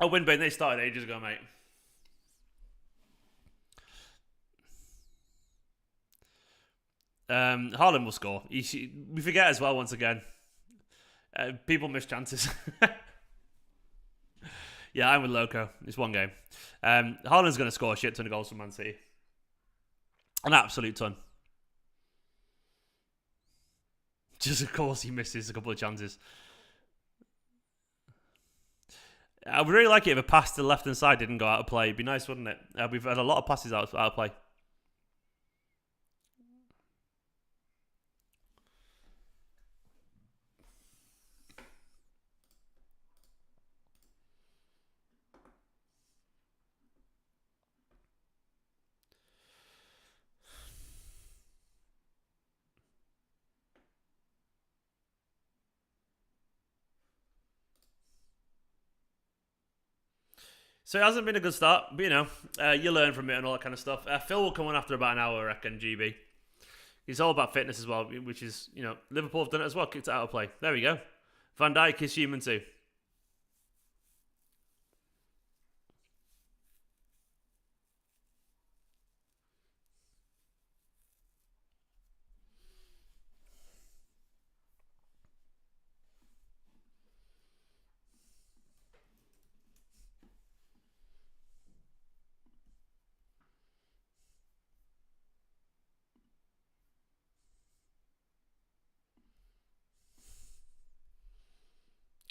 Oh, Winbane, they started ages ago, mate. Haaland will score. We forget as well, once again. People miss chances. Yeah, I'm with Loco. It's one game. Haaland's going to score a shit ton of goals for Man City. An absolute ton. Just, of course, he misses a couple of chances. I would really like it if a pass to the left-hand side didn't go out of play. It'd be nice, wouldn't it? We've had a lot of passes out of play. So it hasn't been a good start, but you learn from it and all that kind of stuff. Phil will come on after about an hour, I reckon, GB. He's all about fitness as well, which is, Liverpool have done it as well, kicked it out of play. There we go. Van Dijk is human too.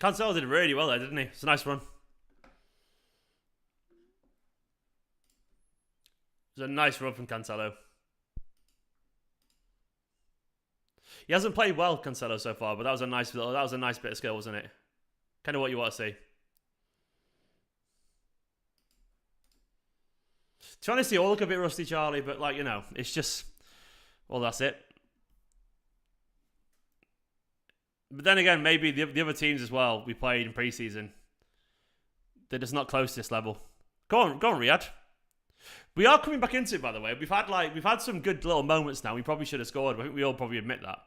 Cancelo did really well there, didn't he? It's a nice run. It's a nice run from Cancelo. He hasn't played well, Cancelo, so far, but that was a nice bit of skill, wasn't it? Kind of what you want to see. To be honest, they all look a bit rusty, Charlie, but it's just, well, that's it. But then again, maybe the other teams as well we played in pre-season, they're just not close to this level. Go on, Riyadh. We are coming back into it, by the way. We've had some good little moments now. We probably should have scored. I think we all probably admit that.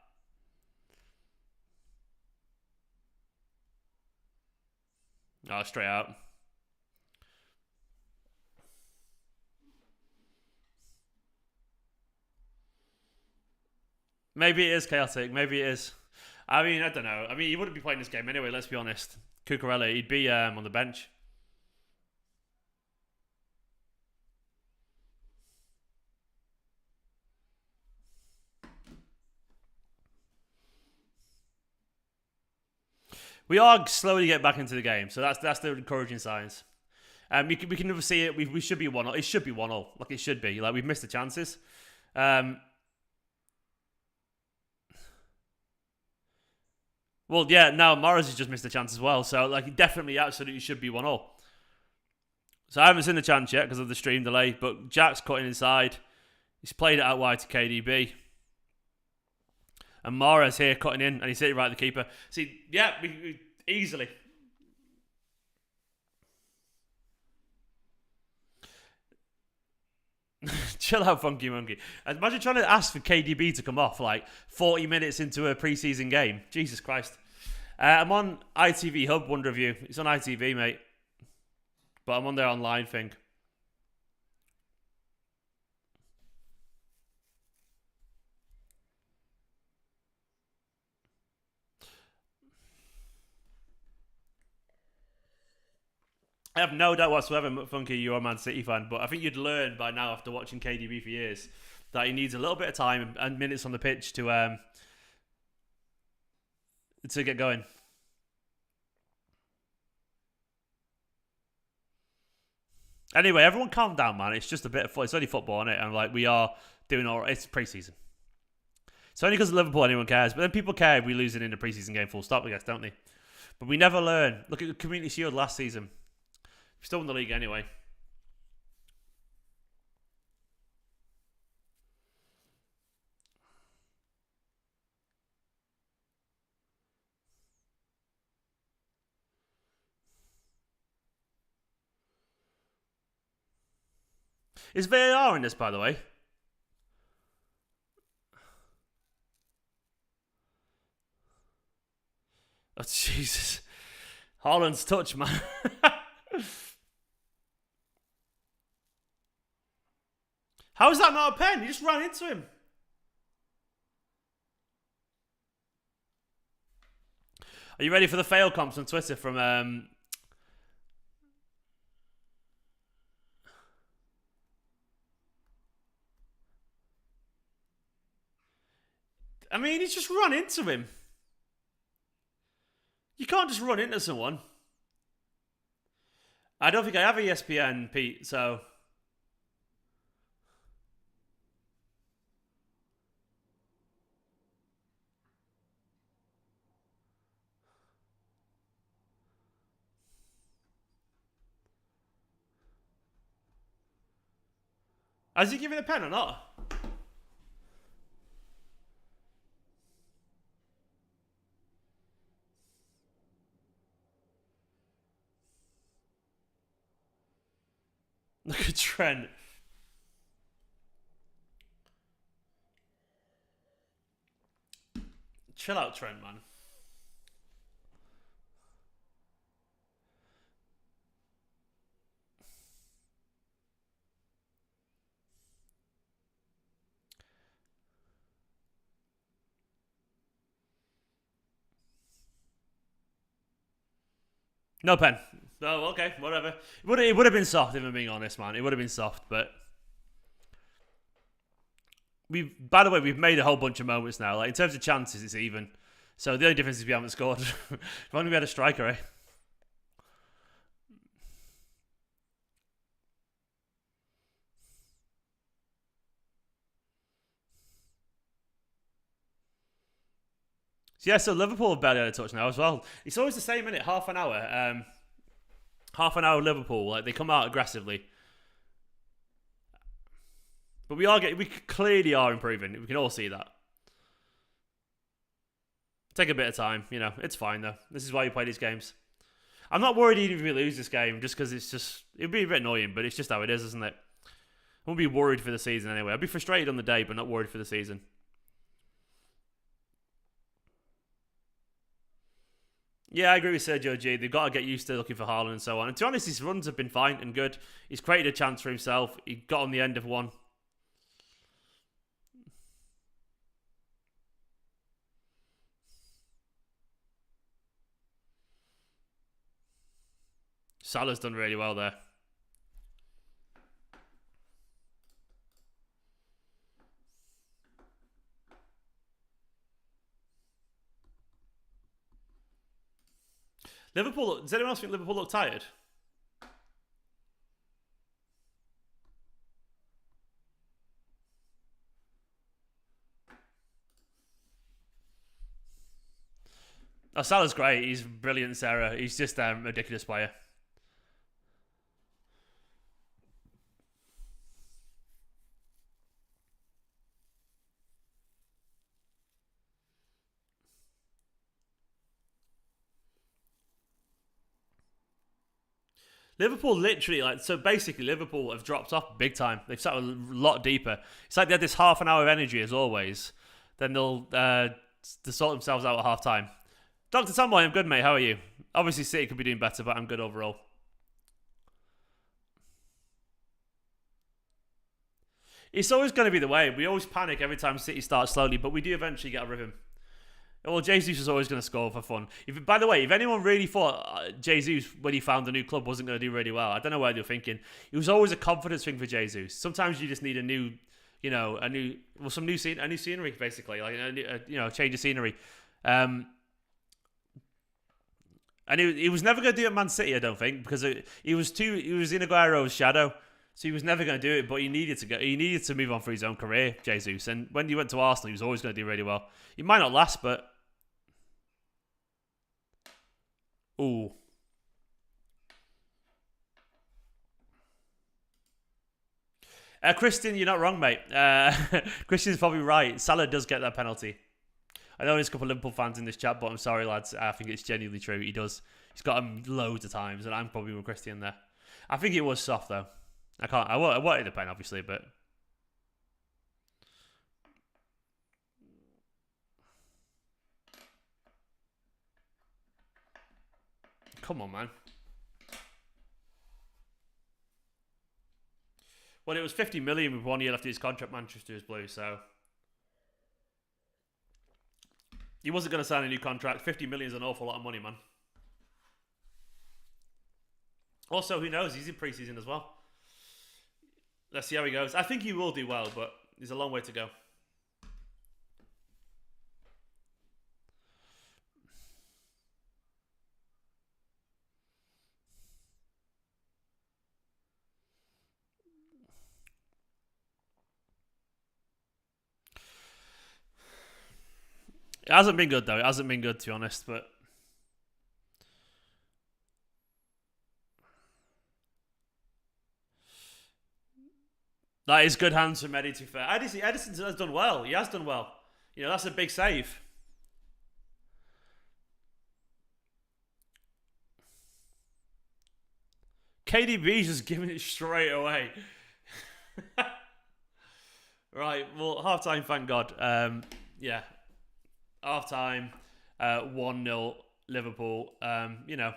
Oh, straight out. Maybe it is chaotic. Maybe it is. I mean, I don't know. I mean, he wouldn't be playing this game anyway, let's be honest. Cucurella, he'd be on the bench. We are slowly getting back into the game, so that's the encouraging signs. We can never see it. We should be 1-0. It should be 1-0. Like it should be. Like we've missed the chances. Well, yeah, now Morris has just missed a chance as well. So, it definitely, absolutely should be 1-0. So, I haven't seen the chance yet because of the stream delay. But Jack's cutting inside. He's played it out wide to KDB. And Morris here cutting in. And he's hit it right at the keeper. See, yeah, we easily. Chill out, Funky Monkey. Imagine trying to ask for KDB to come off 40 minutes into a pre-season game. Jesus Christ. I'm on ITV Hub, one review. It's on ITV, mate. But I'm on their online thing. I have no doubt whatsoever, Funky, you're a Man City fan, but I think you'd learn by now after watching KDB for years that he needs a little bit of time and minutes on the pitch to get going. Anyway, everyone calm down, man. It's just a bit of fun. It's only football, isn't it? And we are doing all right. It's pre-season. It's only because of Liverpool anyone cares. But then people care if we lose it in a pre-season game full stop, I guess, don't they? But we never learn. Look at the Community Shield last season. We still won the league anyway. Is VAR in this, by the way? Oh, Jesus. Haaland's touch, man. How is that not a pen? You just ran into him. Are you ready for the fail comps on Twitter from I mean, he's just run into him. You can't just run into someone. I don't think I have ESPN, Pete, so... Has he given a pen or not? Look at Trent. Chill out, Trent, man. No pen. Oh, okay, whatever. It would have been soft, if I'm being honest, man. It would have been soft, but... By the way, we've made a whole bunch of moments now. Like, in terms of chances, it's even. So the only difference is we haven't scored. If only we had a striker, eh? Yeah, so Liverpool have barely had a touch now as well. It's always the same, innit? Half an hour. Half an hour Liverpool. Like, they come out aggressively. But we clearly are improving. We can all see that. Take a bit of time, you know. It's fine though. This is why you play these games. I'm not worried even if we lose this game, just because it'd be a bit annoying, but it's just how it is, isn't it? I won't be worried for the season anyway. I'll be frustrated on the day, but not worried for the season. Yeah, I agree with Sergio G. They've got to get used to looking for Haaland and so on. And to be honest, his runs have been fine and good. He's created a chance for himself. He got on the end of one. Salah's done really well there. Liverpool, does anyone else think Liverpool look tired? Oh, Salah's great. He's brilliant, Sarah. He's just a ridiculous player. Liverpool literally, so basically Liverpool have dropped off big time. They've sat a lot deeper. It's like they had this half an hour of energy as always. Then they'll sort themselves out at half time. Dr. Tomboy, I'm good, mate. How are you? Obviously, City could be doing better, but I'm good overall. It's always going to be the way. We always panic every time City starts slowly, but we do eventually get a rhythm. Well, Jesus was always going to score for fun. By the way, if anyone really thought Jesus, when he found a new club, wasn't going to do really well, I don't know what you're thinking. It was always a confidence thing for Jesus. Sometimes you just need a new scenery, basically, like a change of scenery. And he was never going to do it at Man City, I don't think, because he was in Aguero's shadow. So he was never going to do it, but he needed to go. He needed to move on for his own career, Jesus. And when he went to Arsenal, he was always going to do really well. He might not last, but ooh. Christian, you're not wrong, mate. Christian's probably right. Salah does get that penalty. I know there's a couple of Liverpool fans in this chat, but I'm sorry, lads. I think it's genuinely true. He does. He's got him loads of times, and I'm probably with Christian there. I think it was soft, though. I wanted the pen, obviously, but... Come on, man. Well, it was 50 million with 1 year left of his contract. Manchester is blue, so he wasn't going to sign a new contract. 50 million is an awful lot of money, man. Also, who knows? He's in pre-season as well. Let's see how he goes. I think he will do well, but there's a long way to go. It hasn't been good, though. It hasn't been good, to be honest, but that is good hands from Eddie, to be fair. Edison has done well. He has done well. You know, that's a big save. KDB's just giving it straight away. Right, well, half-time, thank God. Yeah, half-time, 1-0 Liverpool. You know,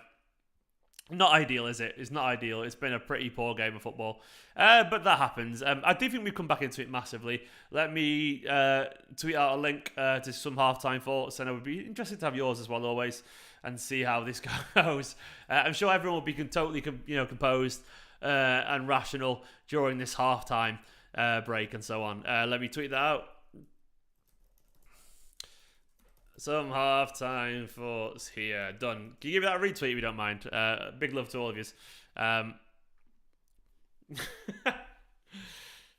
not ideal, is it? It's not ideal. It's been a pretty poor game of football. But that happens. I do think we've come back into it massively. Let me tweet out a link to some half-time thoughts, and it would be interesting to have yours as well, always, and see how this goes. I'm sure everyone will be totally composed and rational during this half-time break and so on. Let me tweet that out. Some half-time thoughts here. Done. Can you give me that a retweet if you don't mind? Big love to all of you.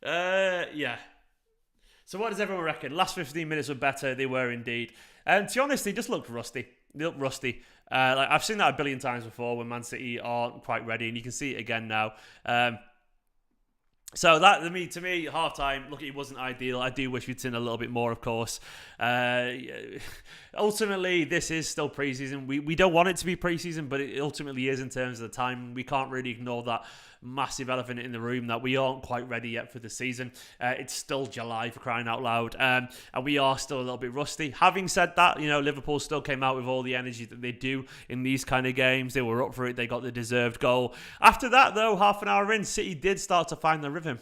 Yeah. So what does everyone reckon? Last 15 minutes were better. They were indeed. And to be honest, they just looked rusty. They looked rusty. Like I've seen that a billion times before when Man City aren't quite ready, and you can see it again now. So that to me, half time. Look, it wasn't ideal. I do wish we'd seen a little bit more, of course. Ultimately, this is still preseason. We don't want it to be preseason, but it ultimately is in terms of the time. We can't really ignore that massive elephant in the room that we aren't quite ready yet for the season. It's still July, for crying out loud, and we are still a little bit rusty. Having said that, you know, Liverpool still came out with all the energy that they do in these kind of games. They were up for it. They got the deserved goal. After that, though, half an hour in, City did start to find the rhythm.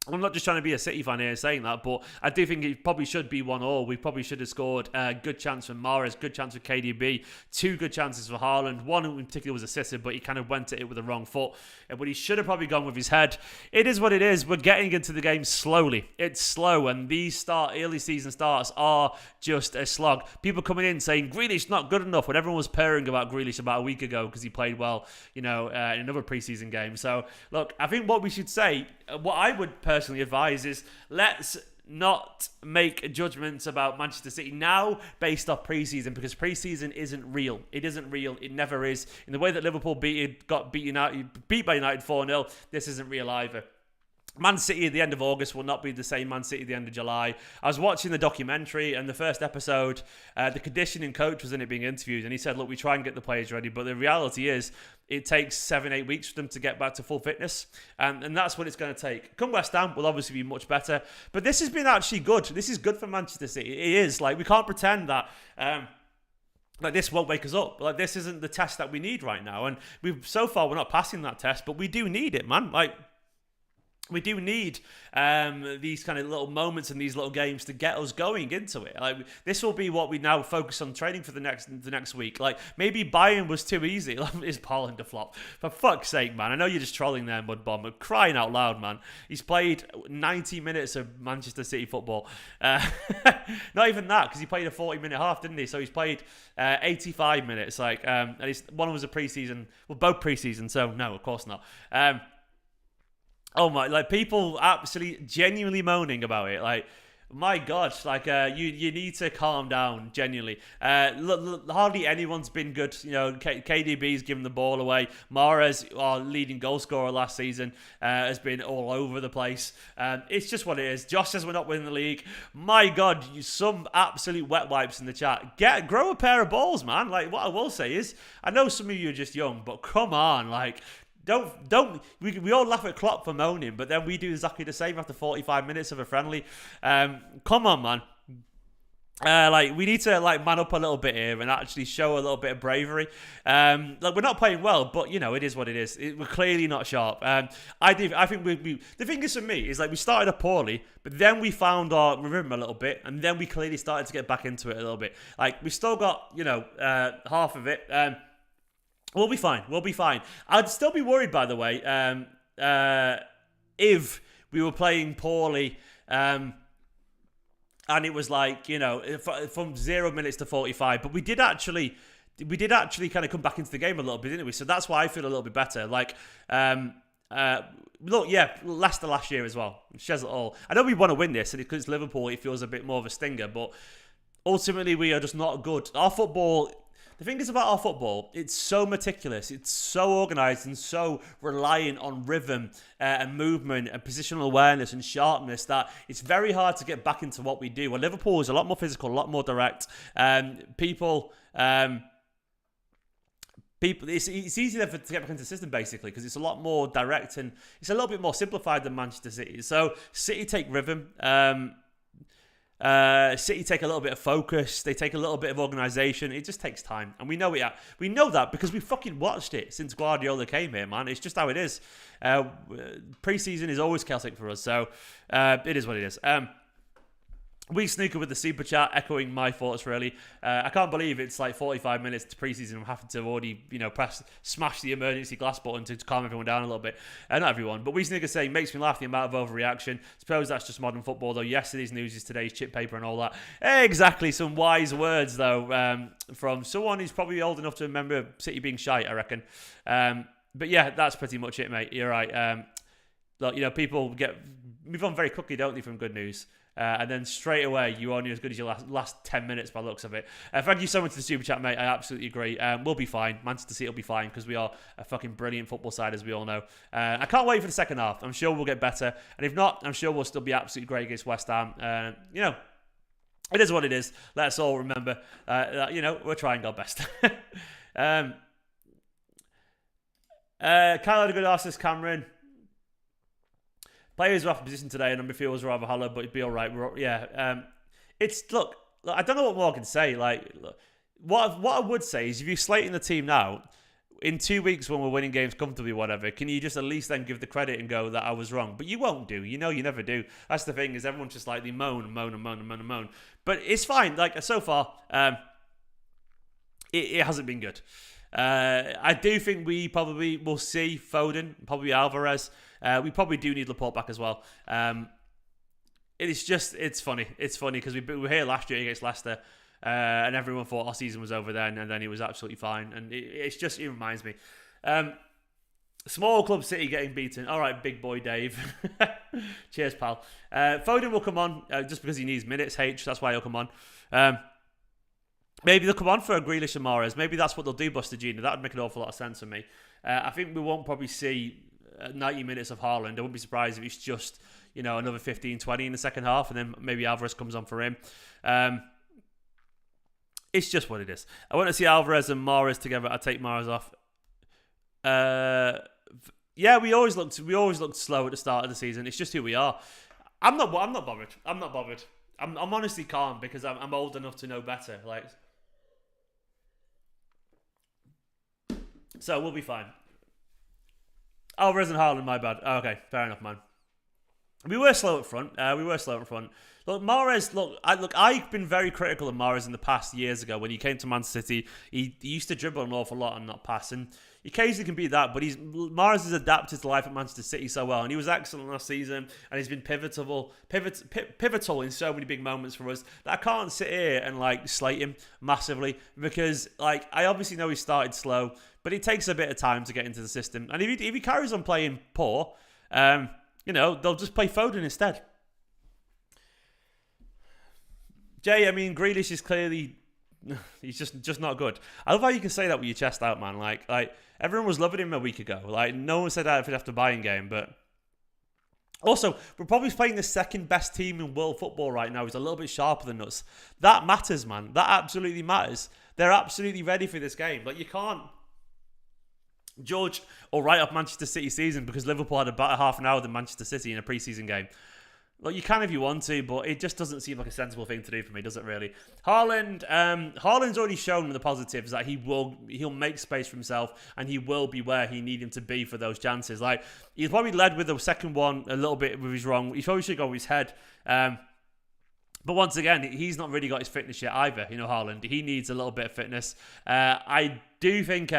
I'm not just trying to be a City fan here saying that, but I do think it probably should be 1-1. We probably should have scored a good chance from Mahrez, good chance for KDB, 2 good chances for Haaland. One in particular was assisted, but he kind of went at it with the wrong foot. But he should have probably gone with his head. It is what it is. We're getting into the game slowly. It's slow, and these early season starts are just a slog. People coming in saying Grealish not good enough when everyone was purring about Grealish about a week ago because he played well, you know, in another preseason game. So, look, I think what we should say, what I would personally advise is let's not make judgments about Manchester City now based off pre-season, because pre-season isn't real. It isn't real. It never is. In the way that Liverpool beat by United 4-0, this isn't real either. Man City at the end of August will not be the same Man City at the end of July. I was watching the documentary, and the first episode, the conditioning coach was in it being interviewed, and he said, look, we try and get the players ready, but the reality is it takes 7-8 weeks for them to get back to full fitness, and that's what it's going to take. Come West Ham will obviously be much better, but this has been actually good. This is good for Manchester City. It is. Like, we can't pretend that like this won't wake us up. Like, this isn't the test that we need right now, and so far we're not passing that test, but we do need it, man. Like, we do need these kind of little moments and these little games to get us going into it. Like, this will be what we now focus on training for the next week. Like, maybe Bayern was too easy. Is Haaland a flop? For fuck's sake, man. I know you're just trolling there, Mudbomb, but crying out loud, man. He's played 90 minutes of Manchester City football. Not even that, because he played a 40-minute half, didn't he? So he's played 85 minutes. Like, and one was a preseason. Well, both preseason. So no, of course not. Oh my, like, people absolutely genuinely moaning about it. Like, my God, like, you need to calm down, genuinely. Hardly anyone's been good. You know, KDB's given the ball away. Mahrez, our leading goal scorer last season, has been all over the place. It's just what it is. Josh says we're not winning the league. My God, some absolute wet wipes in the chat. Grow a pair of balls, man. Like, what I will say is, I know some of you are just young, but come on, like, we all laugh at Klopp for moaning, but then we do exactly the same after 45 minutes of a friendly. Come on, man. Like we need to like man up a little bit here and actually show a little bit of bravery. Like we're not playing well, but you know it is what it is. We're clearly not sharp. I think we. The thing is for me is like we started up poorly, but then we found our rhythm a little bit, and then we clearly started to get back into it a little bit. Like we still got half of it. We'll be fine. We'll be fine. I'd still be worried, by the way, if we were playing poorly. And it was like, from 0 minutes to 45. But we did actually kind of come back into the game a little bit, didn't we? So that's why I feel a little bit better. Like, Leicester last year as well. Shares it all. I know we want to win this, and because it's Liverpool, it feels a bit more of a stinger. But ultimately, we are just not good. Our football... The thing is about our football, it's so meticulous, it's so organised and so reliant on rhythm and movement and positional awareness and sharpness that it's very hard to get back into what we do. Well, Liverpool is a lot more physical, a lot more direct. People, it's easier to get back into the system basically because it's a lot more direct and it's a little bit more simplified than Manchester City. So City take rhythm. City take a little bit of focus. They take a little bit of organisation. It just takes time, and we know it. We know that because we fucking watched it since Guardiola came here, man. It's just how it is. Pre-season is always chaotic for us, so it is what it is. We snooker with the super chat, echoing my thoughts really. I can't believe it's like 45 minutes to preseason. I'm having to already, smash the emergency glass button to calm everyone down a little bit. Not everyone, but we snooker saying makes me laugh the amount of overreaction. Suppose that's just modern football though. Yesterday's news is today's chip paper and all that. Exactly, some wise words though from someone who's probably old enough to remember City being shite, I reckon. But yeah, that's pretty much it, mate. You're right. Look, people move on very quickly, don't they, from good news. And then straight away, you're only as good as your last 10 minutes by the looks of it. Thank you so much to the super chat, mate. I absolutely agree. We'll be fine. Manchester City will be fine because we are a fucking brilliant football side, as we all know. I can't wait for the second half. I'm sure we'll get better. And if not, I'm sure we'll still be absolutely great against West Ham. It is what it is. Let's all remember that, we're trying our best. Kyle had a good ask, Cameron. Players are off position today, and midfield was rather hollow, but it'd be all right. Look, I don't know what more I can say. What I would say is, if you're slating the team now, in 2 weeks when we're winning games comfortably, whatever, can you just at least then give the credit and go that I was wrong? But you won't do. You never do. That's the thing, is everyone's just like, they moan and moan and moan and moan and moan. But it's fine. Like, so far, it hasn't been good. I do think we probably will see Foden, probably Alvarez. We probably do need Laporte back as well. It's funny. It's funny because we were here last year against Leicester, and everyone thought our season was over then, and then it was absolutely fine. And it reminds me. Small club City getting beaten. All right, big boy Dave. Cheers, pal. Foden will come on just because he needs minutes, That's why he'll come on. Maybe they'll come on for a Grealish and Mahrez. Maybe that's what they'll do, Buster Gina. That would make an awful lot of sense for me. I think we won't probably see 90 minutes of Haaland. I wouldn't be surprised if it's just, another 15, 20 in the second half, and then maybe Alvarez comes on for him. It's just what it is. I want to see Alvarez and Mahrez together. I'd take Mahrez off. Yeah, we always looked slow at the start of the season. It's just who we are. I'm not bothered. I'm honestly calm because I'm old enough to know better. So we'll be fine. Alvarez and Haaland, my bad. Okay, fair enough, man. We were slow up front. Look, Mahrez, I've been very critical of Mahrez in the past years ago. When he came to Manchester City, he used to dribble an awful lot and not pass. And he occasionally can be that, but Mahrez has adapted to life at Manchester City so well. And he was excellent last season, and he's been pivotal in so many big moments for us that I can't sit here and slate him massively because I obviously know he started slow, but it takes a bit of time to get into the system. And if he carries on playing poor, they'll just play Foden instead. Jay, Grealish is clearly... He's just not good. I love how you can say that with your chest out, man. Like everyone was loving him a week ago. No one said that after buying game, but... Also, we're probably playing the second best team in world football right now. He's a little bit sharper than us. That matters, man. That absolutely matters. They're absolutely ready for this game. You can't judge or write off Manchester City season because Liverpool had a better half an hour than Manchester City in a pre-season game. Look, you can if you want to, but it just doesn't seem like a sensible thing to do for me, does it really? Haaland, Haaland's already shown the positives that he'll make space for himself and he will be where he need him to be for those chances. Like, he's probably led with the second one a little bit with his wrong. He probably should go with his head. But once again, he's not really got his fitness yet either. You know, Haaland, he needs a little bit of fitness. I do think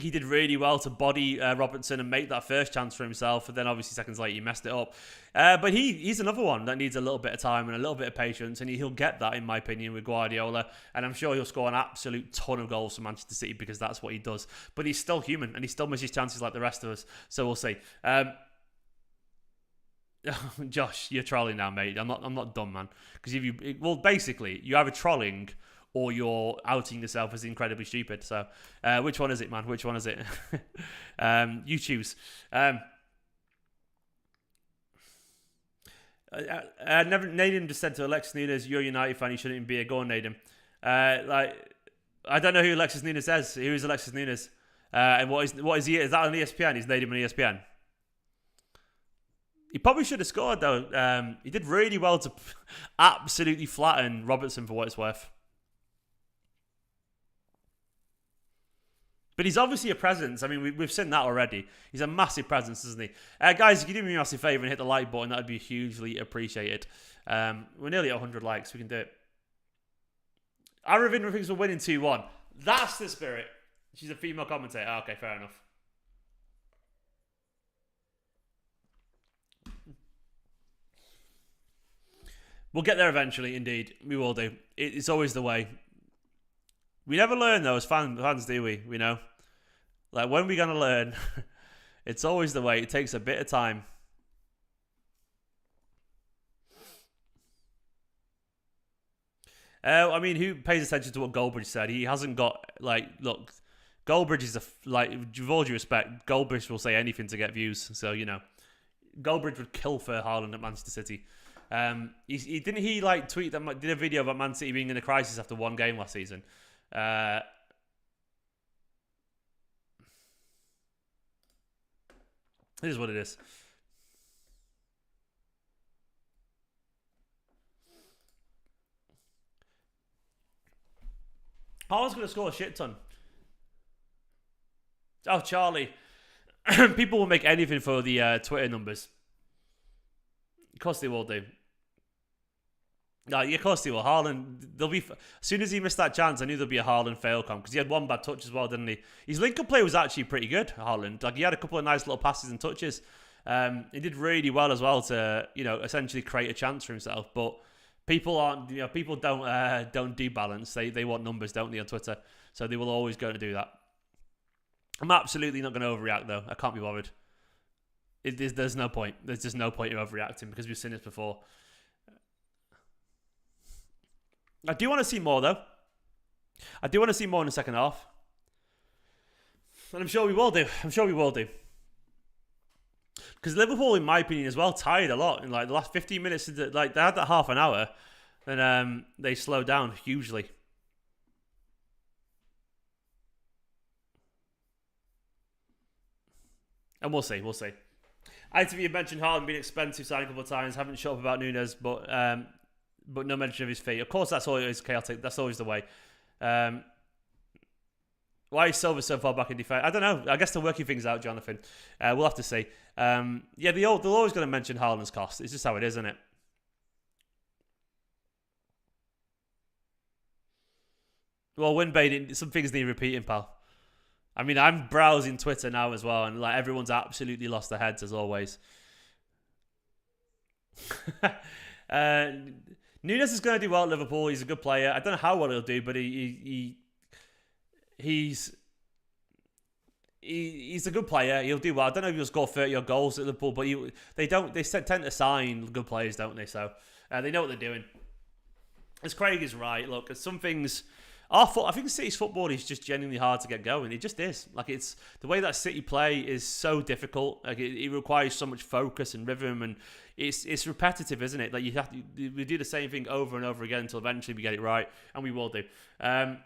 he did really well to body Robertson and make that first chance for himself. And then obviously seconds later, he messed it up. But he's another one that needs a little bit of time and a little bit of patience. And he'll get that, in my opinion, with Guardiola. And I'm sure he'll score an absolute ton of goals for Manchester City because that's what he does. But he's still human and he still misses chances like the rest of us. So we'll see. Josh, you're trolling now, mate. I'm not dumb, man. Because basically, you're either trolling or you're outing yourself as incredibly stupid. So, which one is it, man? Which one is it? You choose. Naden just said to Alexis Nunes, "You're a United fan. You shouldn't even be a goal, Naden." I don't know who Alexis Nunes is. Who is Alexis Nunes? And what is he? Is that on ESPN? Is Naden on ESPN? He probably should have scored though. He did really well to absolutely flatten Robertson for what it's worth. But he's obviously a presence. I mean, we've seen that already. He's a massive presence, isn't he? Guys, if you do me a massive favour and hit the like button, that would be hugely appreciated. We're nearly at 100 likes. We can do it. Aravinda thinks we're winning 2-1. That's the spirit. She's a female commentator. Okay, fair enough. We'll get there eventually, indeed. We will do. It's always the way. We never learn, though, as fans, do we? We know. Like, when are we going to learn? It's always the way. It takes a bit of time. I mean, who pays attention to what Goldbridge said? He hasn't got, like, look, Goldbridge is with all due respect, Goldbridge will say anything to get views. So, you know, Goldbridge would kill for Haaland at Manchester City. Didn't he like tweet that did a video about Man City being in a crisis after one game last season? It is what it is. Haaland's going to score a shit ton. Oh, Charlie. People will make anything for the Twitter numbers. Of course they will do. No, of course they will. Haaland, as soon as he missed that chance, I knew there'd be a Haaland fail come because he had one bad touch as well, didn't he? His link-up play was actually pretty good, Haaland. Like, he had a couple of nice little passes and touches. He did really well as well to, essentially create a chance for himself. But people don't do balance. They want numbers, don't they, on Twitter? So they will always go to do that. I'm absolutely not going to overreact though. I can't be bothered. There's no point. There's just no point in overreacting because we've seen this before. I do want to see more, though. I do want to see more in the second half. And I'm sure we will do. Because Liverpool, in my opinion, as well, tired a lot. In like the last 15 minutes, they had that half an hour. Then they slowed down hugely. And we'll see. ITV mentioned Haaland being expensive, signed a couple of times. Haven't shut up about Nunes, but no mention of his fee. Of course, that's always chaotic. That's always the way. Why is Silva so far back in defence? I don't know. I guess they're working things out, Jonathan. We'll have to see. They're always going to mention Haaland's cost. It's just how it is, isn't it? Well, Winbane, some things need repeating, pal. I mean, I'm browsing Twitter now as well, and like everyone's absolutely lost their heads as always. Nunes is going to do well at Liverpool. He's a good player. I don't know how well he'll do, but he's a good player. He'll do well. I don't know if he'll score 30 odd goals at Liverpool, but they tend to sign good players, don't they? So they know what they're doing. As Craig is right, look, some things. I think City's football is just genuinely hard to get going. It just is. Like, it's the way that City play is so difficult. Like, it requires so much focus and rhythm, and it's repetitive, isn't it? Like, we do the same thing over and over again until eventually we get it right, and we will do. They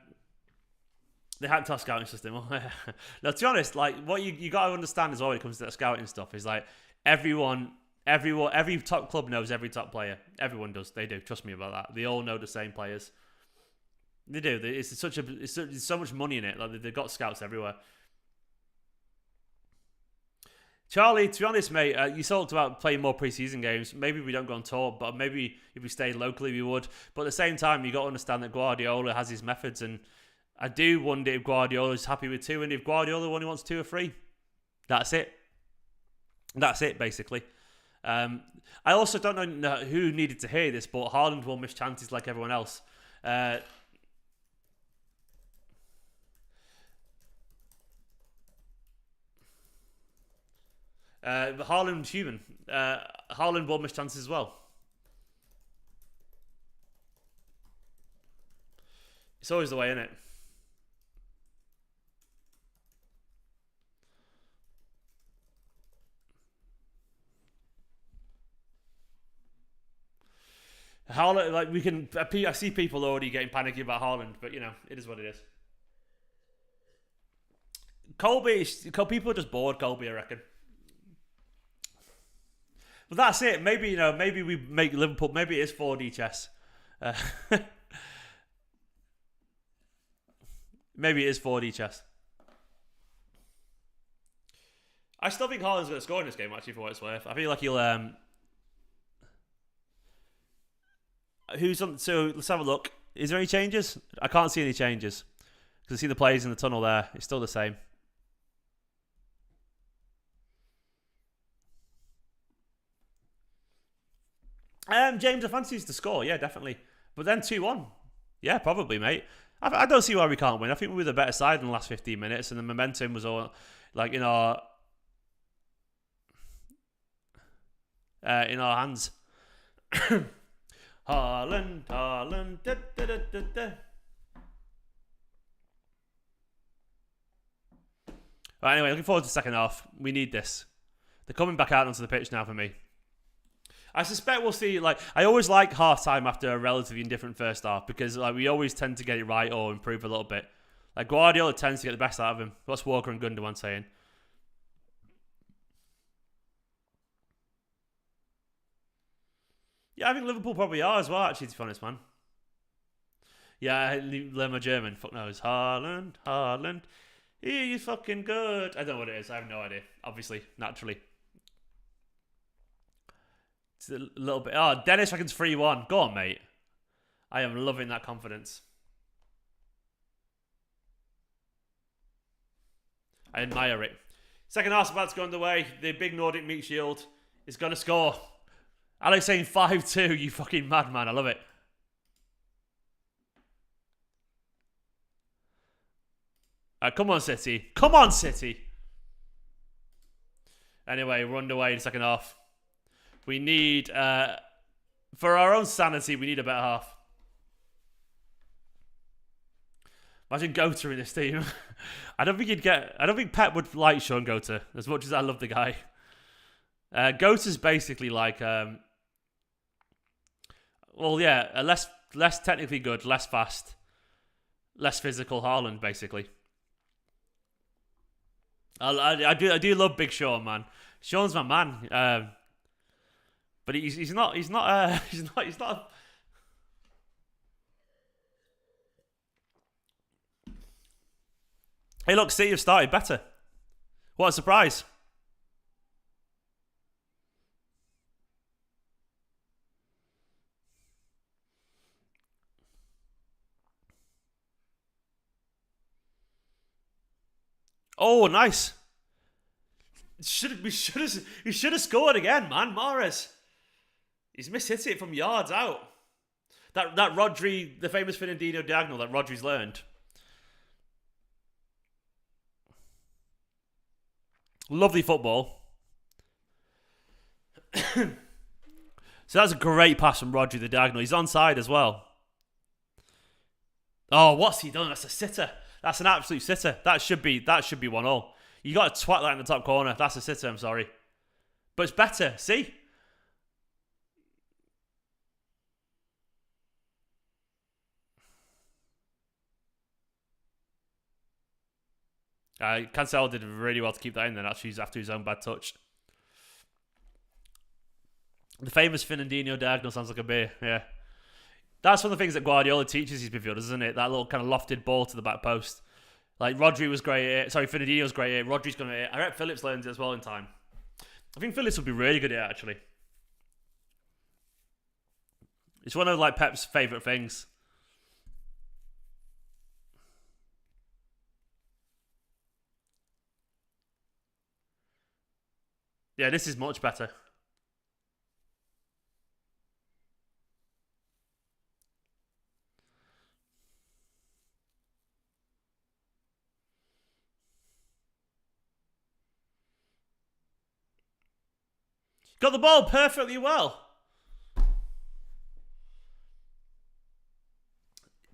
hacked our scouting system. Now, to be honest, like, what you got to understand as well when it comes to that scouting stuff is, like, Every top club knows every top player. Everyone does. They do. Trust me about that. They all know the same players. They do. There's so much money in it. Like they've got scouts everywhere. Charlie, to be honest, mate, you talked about playing more preseason games. Maybe we don't go on tour, but maybe if we stayed locally, we would. But at the same time, you got to understand that Guardiola has his methods, and I do wonder if Guardiola's happy with 2, and if Guardiola only wants 2 or 3, that's it. That's it, basically. I also don't know who needed to hear this, but Haaland will miss chances like everyone else. Haaland's human. Haaland will miss chances as well. It's always the way, isn't it? Haaland, like we can, I see people already getting panicky about Haaland, but you know, it is what it is. Colby, people are just bored. Colby, I reckon. But that's it. Maybe maybe we make Liverpool. Maybe it is 4D chess. Maybe it is 4D chess. I still think Haaland's going to score in this game. Actually, for what it's worth, I feel like he'll. Who's on? So let's have a look. Is there any changes? I can't see any changes because I see the players in the tunnel there. It's still the same. James, I fancy to score. Yeah, definitely. But then 2-1. Yeah, probably, mate. I don't see why we can't win. I think we were the better side in the last 15 minutes, and the momentum was all like in our hands. Haaland. Da, da, da, da, da. Right, anyway, looking forward to the second half. We need this. They're coming back out onto the pitch now for me. I suspect we'll see, like, I always like half-time after a relatively indifferent first half because, like, we always tend to get it right or improve a little bit. Like, Guardiola tends to get the best out of him. What's Walker and Gundogan saying? Yeah, I think Liverpool probably are as well, actually, to be honest, man. Yeah, I learn my German. Fuck knows. Haaland. Yeah, you fucking good. I don't know what it is. I have no idea. Obviously, naturally. It's a little bit. Oh, Dennis reckons 3-1. Go on, mate. I am loving that confidence. I admire it. Second half's about to go underway. The big Nordic meat shield is going to score. Alex saying 5-2. You fucking madman. I love it. Come on, City. Come on, City. Anyway, we're underway in the second half. We need, for our own sanity, we need a better half. Imagine Gota in this team. I don't think Pep would like Sean Gota as much as I love the guy. Gota's basically like, a less technically good, less fast, less physical Haaland, basically. I do love Big Sean, man. Sean's my man. But he's not. Hey, look, City have started better. What a surprise! Oh, nice. He should have scored again, man. Mahrez. He's mishit it from yards out. That Rodri, the famous Fernandinho diagonal that Rodri's learned. Lovely football. So that's a great pass from Rodri, the diagonal. He's onside as well. Oh, what's he done? That's a sitter. That's an absolute sitter. That should be 1-1. You got to twat that in the top corner. That's a sitter, I'm sorry. But it's better. See? Cancelo did really well to keep that in then, actually, after his own bad touch. The famous Fernandinho diagonal sounds like a beer. Yeah. That's one of the things that Guardiola teaches his midfielders, isn't it? That little kind of lofted ball to the back post. Like Rodri was great at it. Sorry, Fernandinho was great at it. Rodri's going to hit. I reckon Phillips learns it as well in time. I think Phillips would be really good at it, actually. It's one of like Pep's favourite things. Yeah, this is much better. Got the ball perfectly well.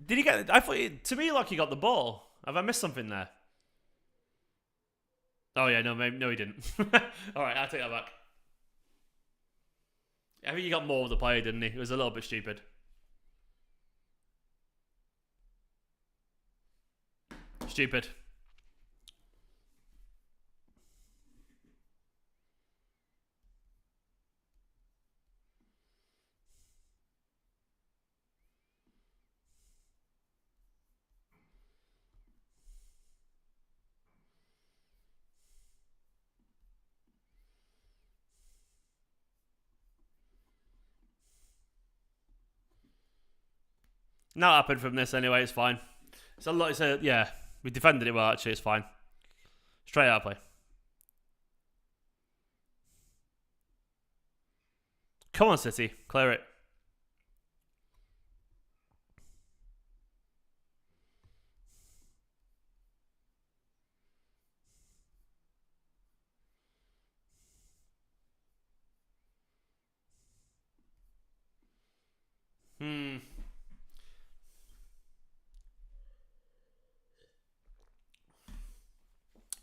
Did he get? I thought to me like he got the ball. Have I missed something there? Oh yeah, no, maybe, no, he didn't. All right, I'll take that back. I think he got more of the player, didn't he? It was a little bit stupid. Stupid. Not happened from this anyway. It's fine. It's a lot. It's a yeah. We defended it well. Actually, it's fine. Straight out play. Come on, City, clear it.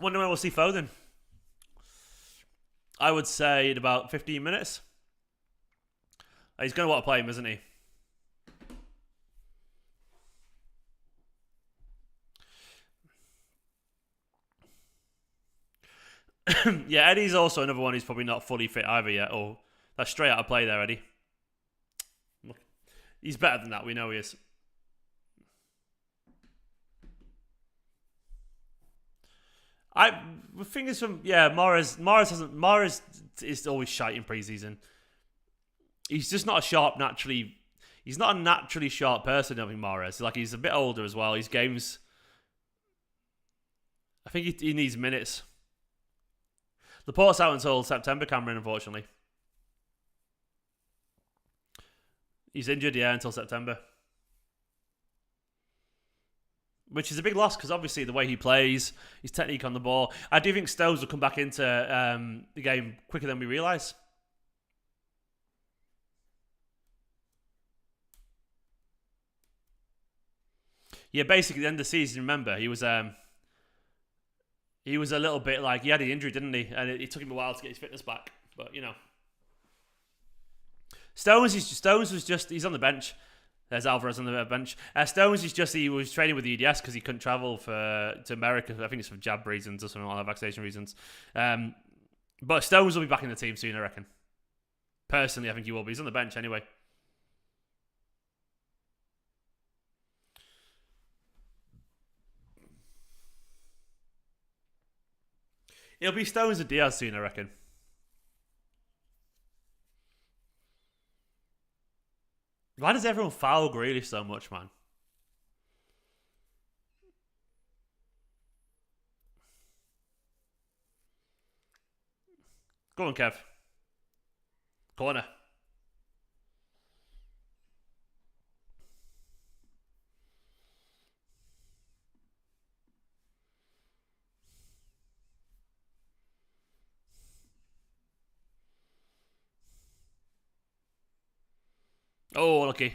Wonder when we'll see Foden. I would say in about 15 minutes. He's going to want to play him, isn't he? Yeah, Eddie's also another one who's probably not fully fit either yet. Oh, that's straight out of play there, Eddie. Look, he's better than that. We know he is. The thing is from Mahrez is always shite in preseason. He's just not a sharp naturally. He's not a naturally sharp person. I think Mahrez. Like he's a bit older as well. His games. I think he needs minutes. Laporte's out until September, Cameron, unfortunately. He's injured, yeah, until September. Which is a big loss because obviously the way he plays, his technique on the ball. I do think Stones will come back into the game quicker than we realise. Yeah, basically, at the end of the season, remember, he was a little bit like, he had an injury, didn't he? And it took him a while to get his fitness back. But, you know. Stones was just, he's on the bench. There's Alvarez on the bench. Stones is just, he was training with the EDS because he couldn't travel to America. I think it's for jab reasons or something like that, vaccination reasons. But Stones will be back in the team soon, I reckon. Personally, I think he will be. He's on the bench anyway. It'll be Stones and Diaz soon, I reckon. Why does everyone foul Grealish so much, man? Go on, Kev. Corner. Oh, lucky.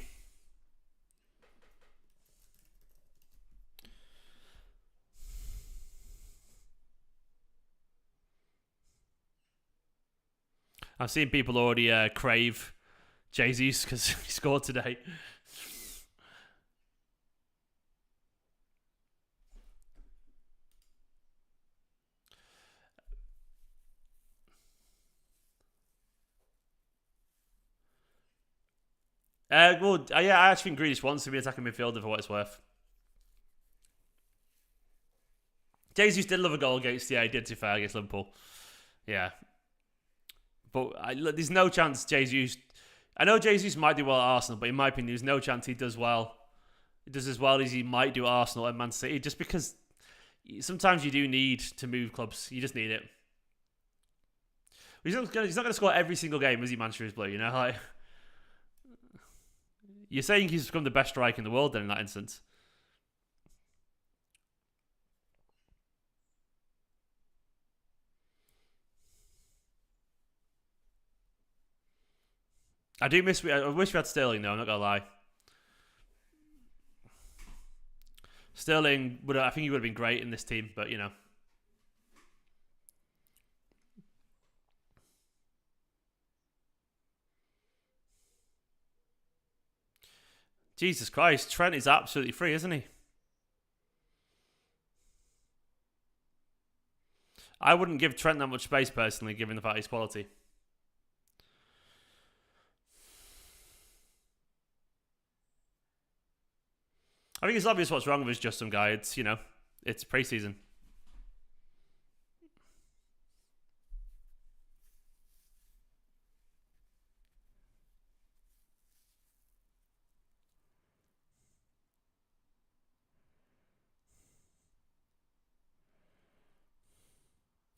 I've seen people already crave Jesus because he scored today. Yeah, I actually think Grealish wants to be attacking midfielder for what it's worth. Jesus did love a goal against, yeah, he did, to be fair, against Liverpool. Yeah. But there's no chance Jesus... I know Jesus might do well at Arsenal, but in my opinion, there's no chance he does well. He does as well as he might do at Arsenal and Man City, just because sometimes you do need to move clubs. You just need it. He's not going to score every single game, is he, Manchester is Blue? You know, like... You're saying he's become the best striker in the world then in that instance. I wish we had Sterling though, I'm not gonna lie. Sterling I think he would have been great in this team, but you know. Jesus Christ, Trent is absolutely free, isn't he? I wouldn't give Trent that much space personally, given the fact he's quality. I think it's obvious what's wrong with us, just some guy. It's, you know, it's pre-season.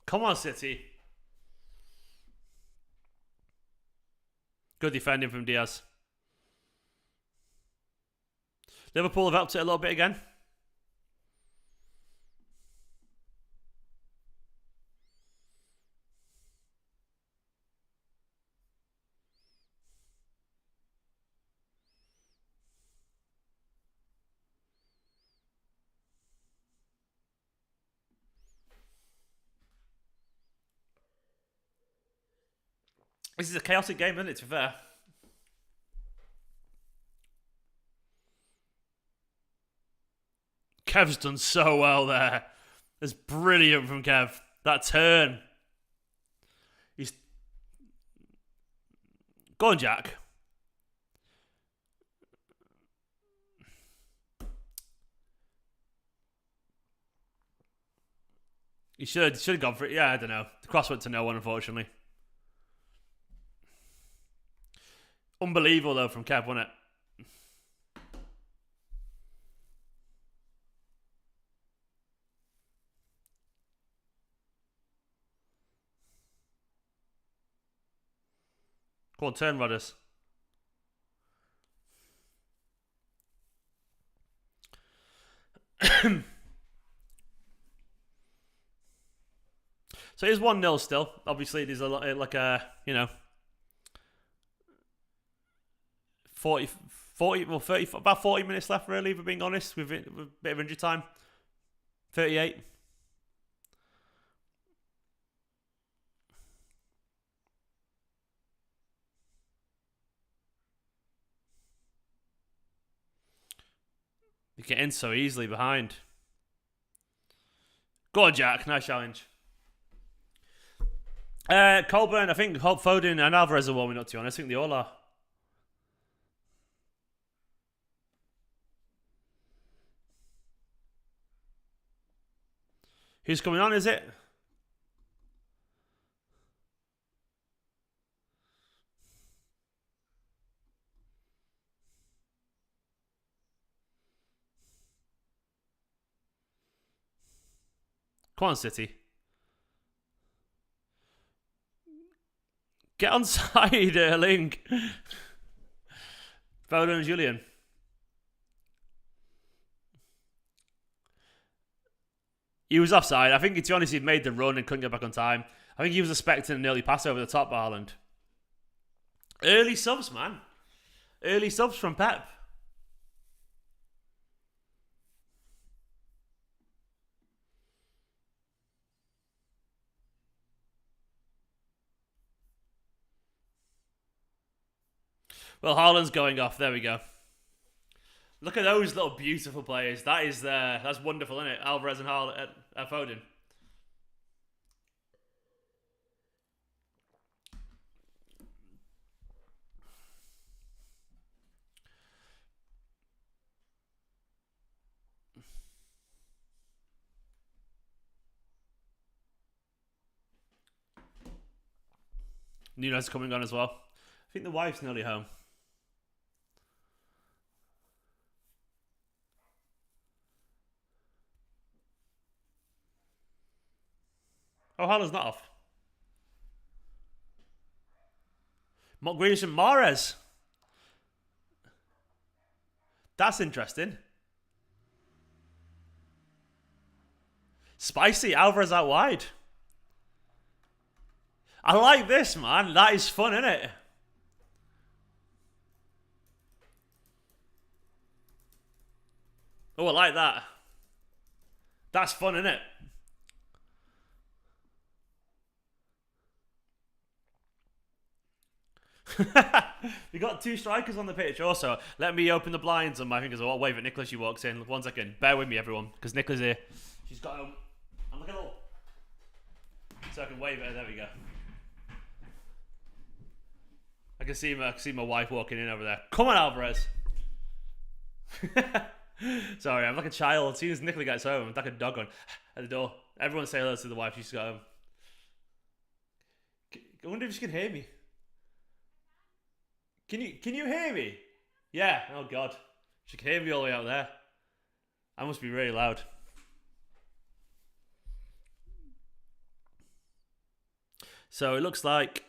Come on, City. Good defending from Diaz. Liverpool have helped it a little bit again. This is a chaotic game, isn't it, to be fair? Kev's done so well there. That's brilliant from Kev. That turn. He's... Go on, Jack. He should have gone for it. Yeah, I don't know. The cross went to no one, unfortunately. Unbelievable, though, from Kev, wasn't it? Go on, turn, Rodders. So it is 1-0 still. Obviously, there's a lot, like a, you know, 40, well, 30, about 40 minutes left, really, if we're being honest, with a bit of injury time. 38. You get in so easily behind. Go on, Jack. Nice challenge. Colburn, I think Foden and Alvarez are warming up, to be honest. I think they all are. Who's coming on, is it? Come on, City. Get on side, Erling. Foden and Julian. He was offside. I think, to be honest, he'd made the run and couldn't get back on time. I think he was expecting an early pass over the top by Haaland. Early subs, man. Early subs from Pep. Well, Haaland's going off. There we go. Look at those little beautiful players. That's wonderful, isn't it? Alvarez and Foden. Nuno's coming on as well. I think the wife's nearly home. Oh, Haaland's not off. Grealish and Mahrez. That's interesting. Spicy. Alvarez out wide. I like this, man. That is fun, isn't it? Oh, I like that. That's fun, isn't it? We got two strikers on the pitch also. Let me open the blinds on my fingers. I'll wave at Nicholas. She walks in. 1 second. Bear with me, everyone, because Nicola's here. She's got I'm like a little, so I can wave at her. There we go. I can see my wife walking in over there. Come on, Alvarez. Sorry, I'm like a child. As soon as Nicola gets home, I'm like a dog on at the door. Everyone say hello to the wife. She's got home. I wonder if she can hear me. Can you hear me? Yeah. Oh God, she can hear me all the way out there. I must be really loud. So it looks like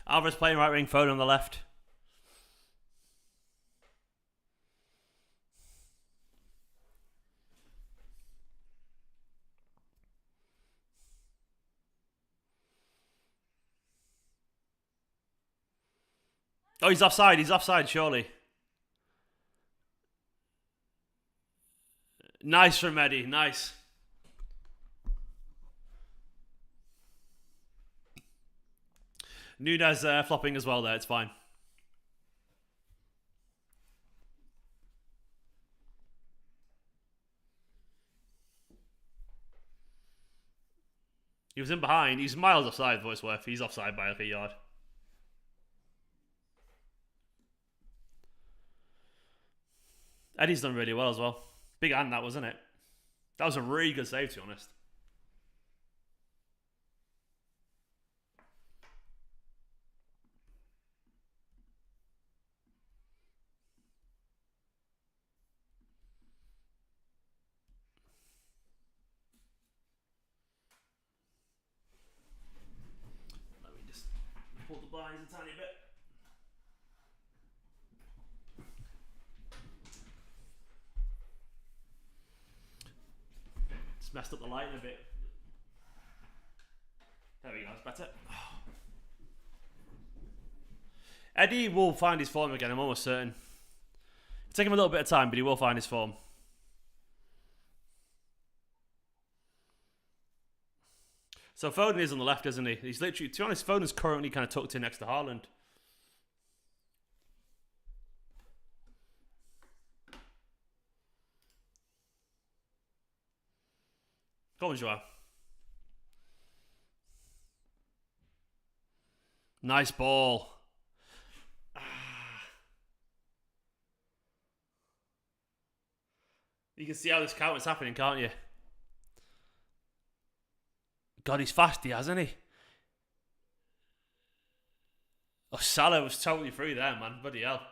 Alvarez playing right wing, Foden on the left. Oh, he's offside. He's offside, surely. Nice from Eddie. Nice. Nunez flopping as well there. It's fine. He was in behind. He's miles offside for what it's worth. He's offside by like a yard. Eddie's done really well as well. Big hand that, wasn't it? That was a really good save, to be honest. Let me just pull the blinds a tiny bit. Messed up the lighting a bit. There we go, it's better. Eddie will find his form again, I'm almost certain. It'll take him a little bit of time, but he will find his form. So Foden is on the left, isn't he? He's literally, to be honest, Foden's currently kind of tucked in next to Haaland. Go on, Joao. Nice ball. You can see how this counter's happening, can't you? God, he's fast, he hasn't he? Oh, Salah was totally through there, man. Bloody hell.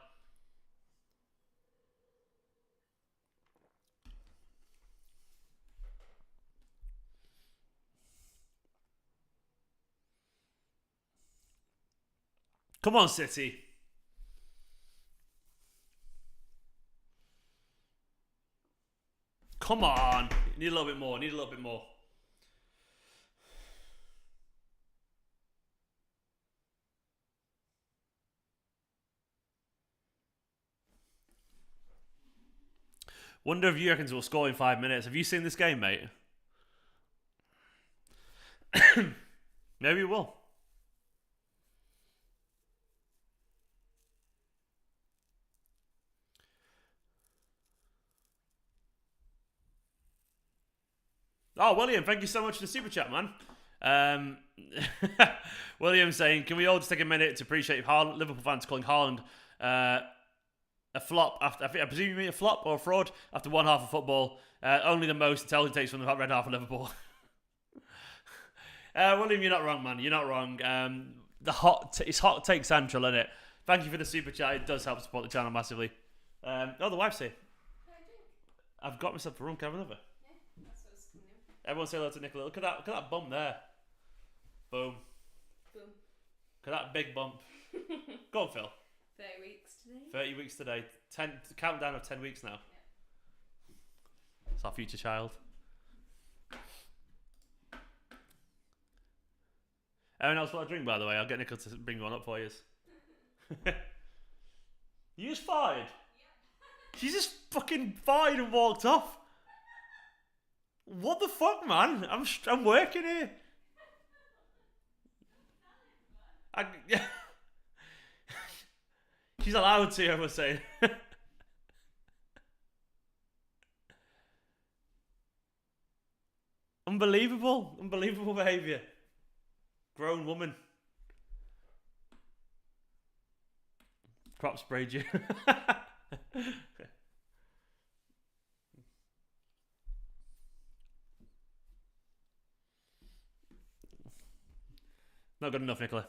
Come on, City. Come on. Need a little bit more. Need a little bit more. Wonder if you reckon we'll score in 5 minutes. Have you seen this game, mate? Maybe we will. Oh, William, thank you so much for the super chat, man. Um, William saying, can we all just take a minute to appreciate Liverpool fans calling Haaland a flop after, I presume you mean a flop or a fraud after one half of football. Only the most intelligent takes from the red half of Liverpool. William, you're not wrong, man. You're not wrong. It's hot take central, isn't it? Thank you for the super chat. It does help support the channel massively. The wife's here. I've got myself a rum. Can I have another? Yeah, that's what's coming in. Everyone say hello to Nicola. Look at that bump there. Boom. Boom. Look at that big bump. Go on, Phil. 30 weeks today. 30 weeks today. 10 countdown of 10 weeks now. Yeah. It's our future child. Anyone else want a drink, by the way? I'll get Nicola to bring one up for you. You just fired? Yeah. She just fucking fired and walked off. What the fuck, man? I'm working here. Yeah. She's allowed to, I was saying. Unbelievable behaviour. Grown woman. Crop sprayed you. Not good enough, Nicola.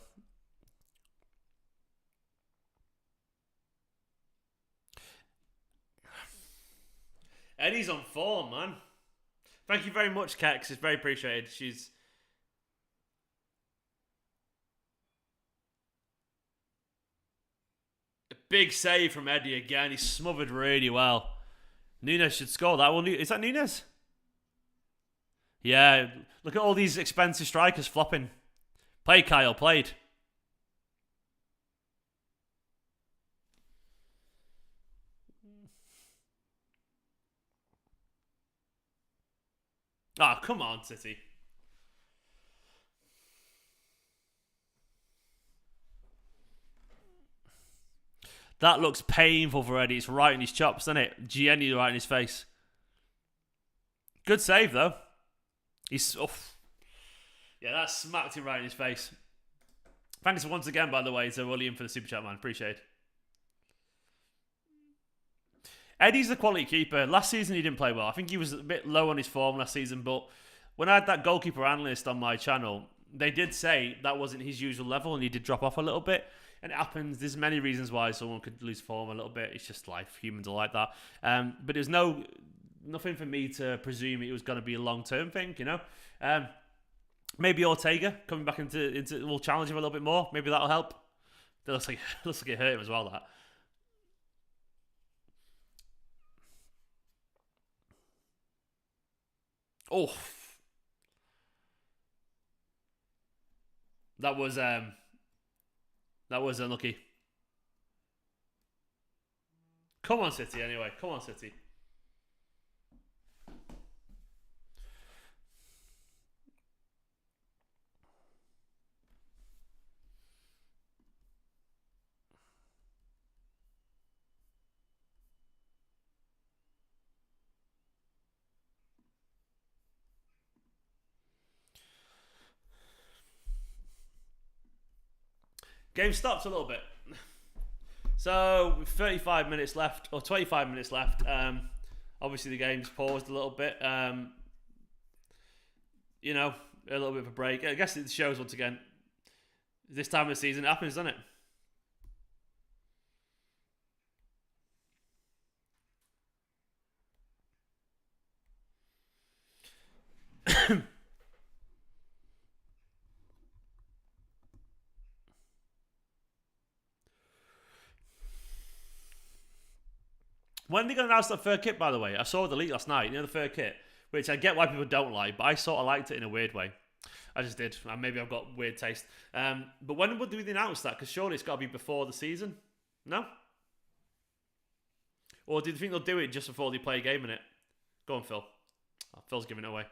Eddie's on form, man. Thank you very much, Kex. It's very appreciated. She's... a big save from Eddie again. He smothered really well. Nunes should score that one. Is that Nunes? Yeah. Look at all these expensive strikers flopping. Played, Kyle. Played. Ah, oh, come on, City. That looks painful for Eddie. It's right in his chops, isn't it? Genuinely right in his face. Good save, though. He's... oh. Yeah, that smacked him right in his face. Thanks once again, by the way, to William for the super chat, man. Appreciate it. Eddie's a quality keeper. Last season, he didn't play well. I think he was a bit low on his form last season, but when I had that goalkeeper analyst on my channel, they did say that wasn't his usual level and he did drop off a little bit. And it happens. There's many reasons why someone could lose form a little bit. It's just life. Humans are like that. But there's nothing for me to presume it was going to be a long-term thing, you know? Maybe Ortega coming back into will challenge him a little bit more. Maybe that'll help. It looks like it hurt him as well, that. Oh. That was unlucky. Come on, City, anyway. Come on, City. Game stopped a little bit. So, with 35 minutes left, or 25 minutes left, obviously the game's paused a little bit. You know, a little bit of a break. I guess it shows once again, this time of the season it happens, doesn't it? When are they going to announce that third kit, by the way? I saw the leak last night, you know, the third kit, which I get why people don't like, but I sort of liked it in a weird way. I just did. Maybe I've got weird taste. But when would they announce that? Because surely it's got to be before the season. No? Or do you think they'll do it just before they play a game in it? Go on, Phil. Oh, Phil's giving it away.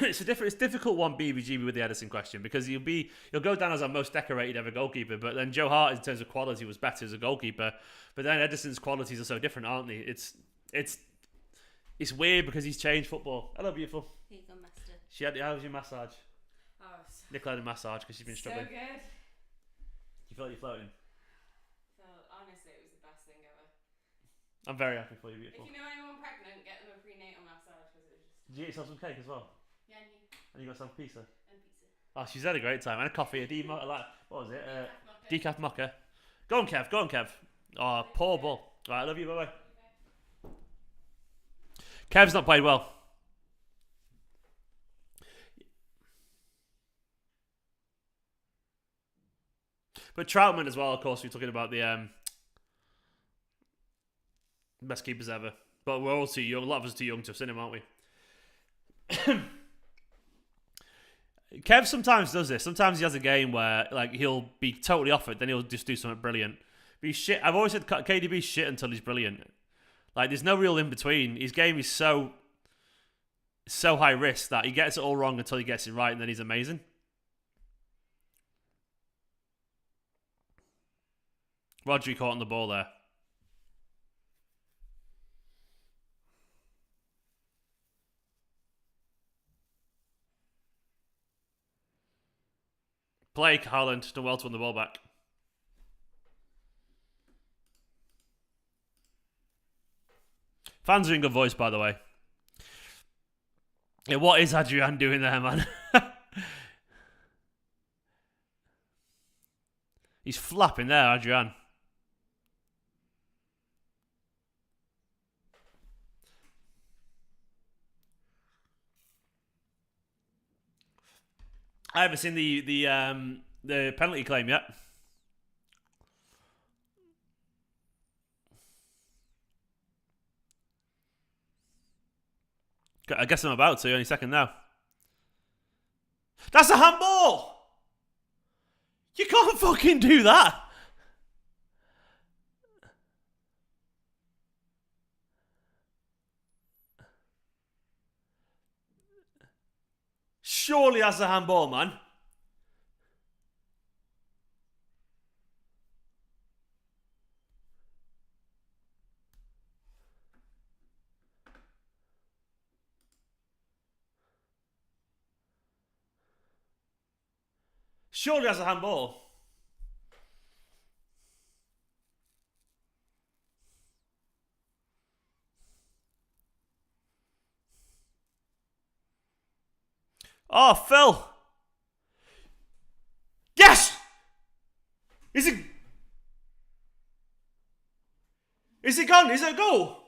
it's a difficult one, BBGB, with the Edison question, because he'll go down as our most decorated ever goalkeeper, but then Joe Hart, in terms of quality, was better as a goalkeeper. But then Edison's qualities are so different, aren't they? It's weird because he's changed football. Hello, beautiful. Here you go, master. How was your massage? Oh, so, Nicola had a massage because she's been struggling. so good. You feel like you're floating? So, honestly, it was the best thing ever. I'm very happy for you, beautiful. If you know anyone pregnant, get them a prenatal massage because it was just... Did you get yourself some cake as well? Yeah, and you. And you got some pizza? And pizza. Oh, she's had a great time. And a coffee, what was it? Decaf Decaf mocha. Go on, Kev. Oh, poor ball. Right, I love you, bye-bye. Kev's not played well. But Troutman as well, of course, we're talking about the best keepers ever. But we're all too young. A lot of us are too young to have seen him, aren't we? Kev sometimes does this. Sometimes he has a game where like he'll be totally off it, then he'll just do something brilliant. But he's shit. I've always said KDB's shit until he's brilliant. Like there's no real in between. His game is so high risk that he gets it all wrong until he gets it right, and then he's amazing. Rodri caught on the ball there. Blake, Haaland, done well to win the ball back. Fans are in good voice, by the way. Yeah, what is Adrian doing there, man? He's flapping there, Adrian. I haven't seen the penalty claim yet. I guess I'm about to any second now. That's a handball! You can't fucking do that! Surely that's a handball, man. Surely that's a handball. Oh, Phil. Yes! Is it gone? Is it a goal?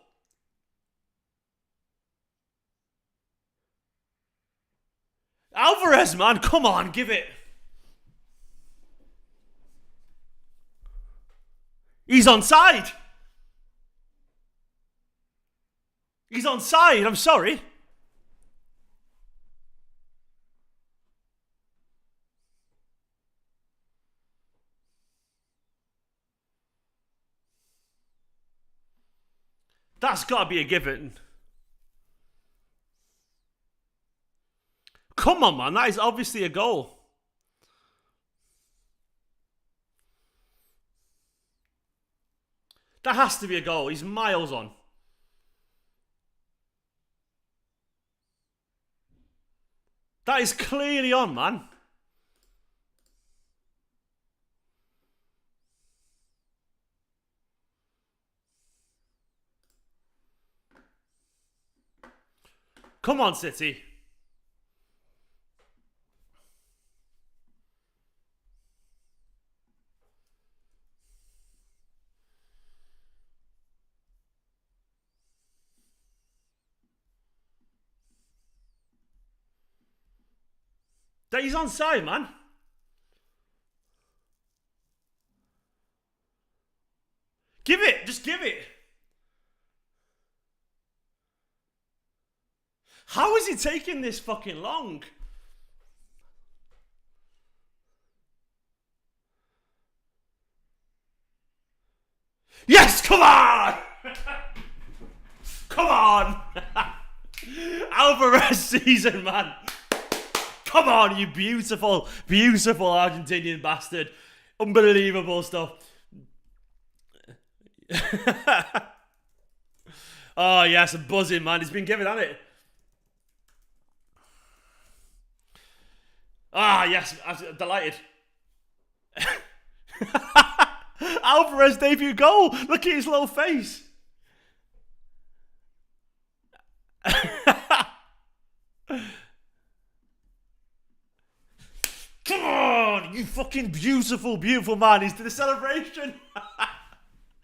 Alvarez, man, come on, give it. He's onside. He's onside, I'm sorry. That's got to be a given. Come on, man. That is obviously a goal. That has to be a goal. He's miles on. That is clearly on, man. Come on, City. He's onside, man. Give it. Just give it. How is he taking this fucking long? Yes, come on! Come on! Alvarez season, man. Come on, you beautiful, beautiful Argentinian bastard. Unbelievable stuff. Oh, yes, buzzing, man. He's been given at it. Ah, yes, I'm delighted. Alvarez debut goal. Look at his little face. Come on, you fucking beautiful, beautiful man. He's to the celebration.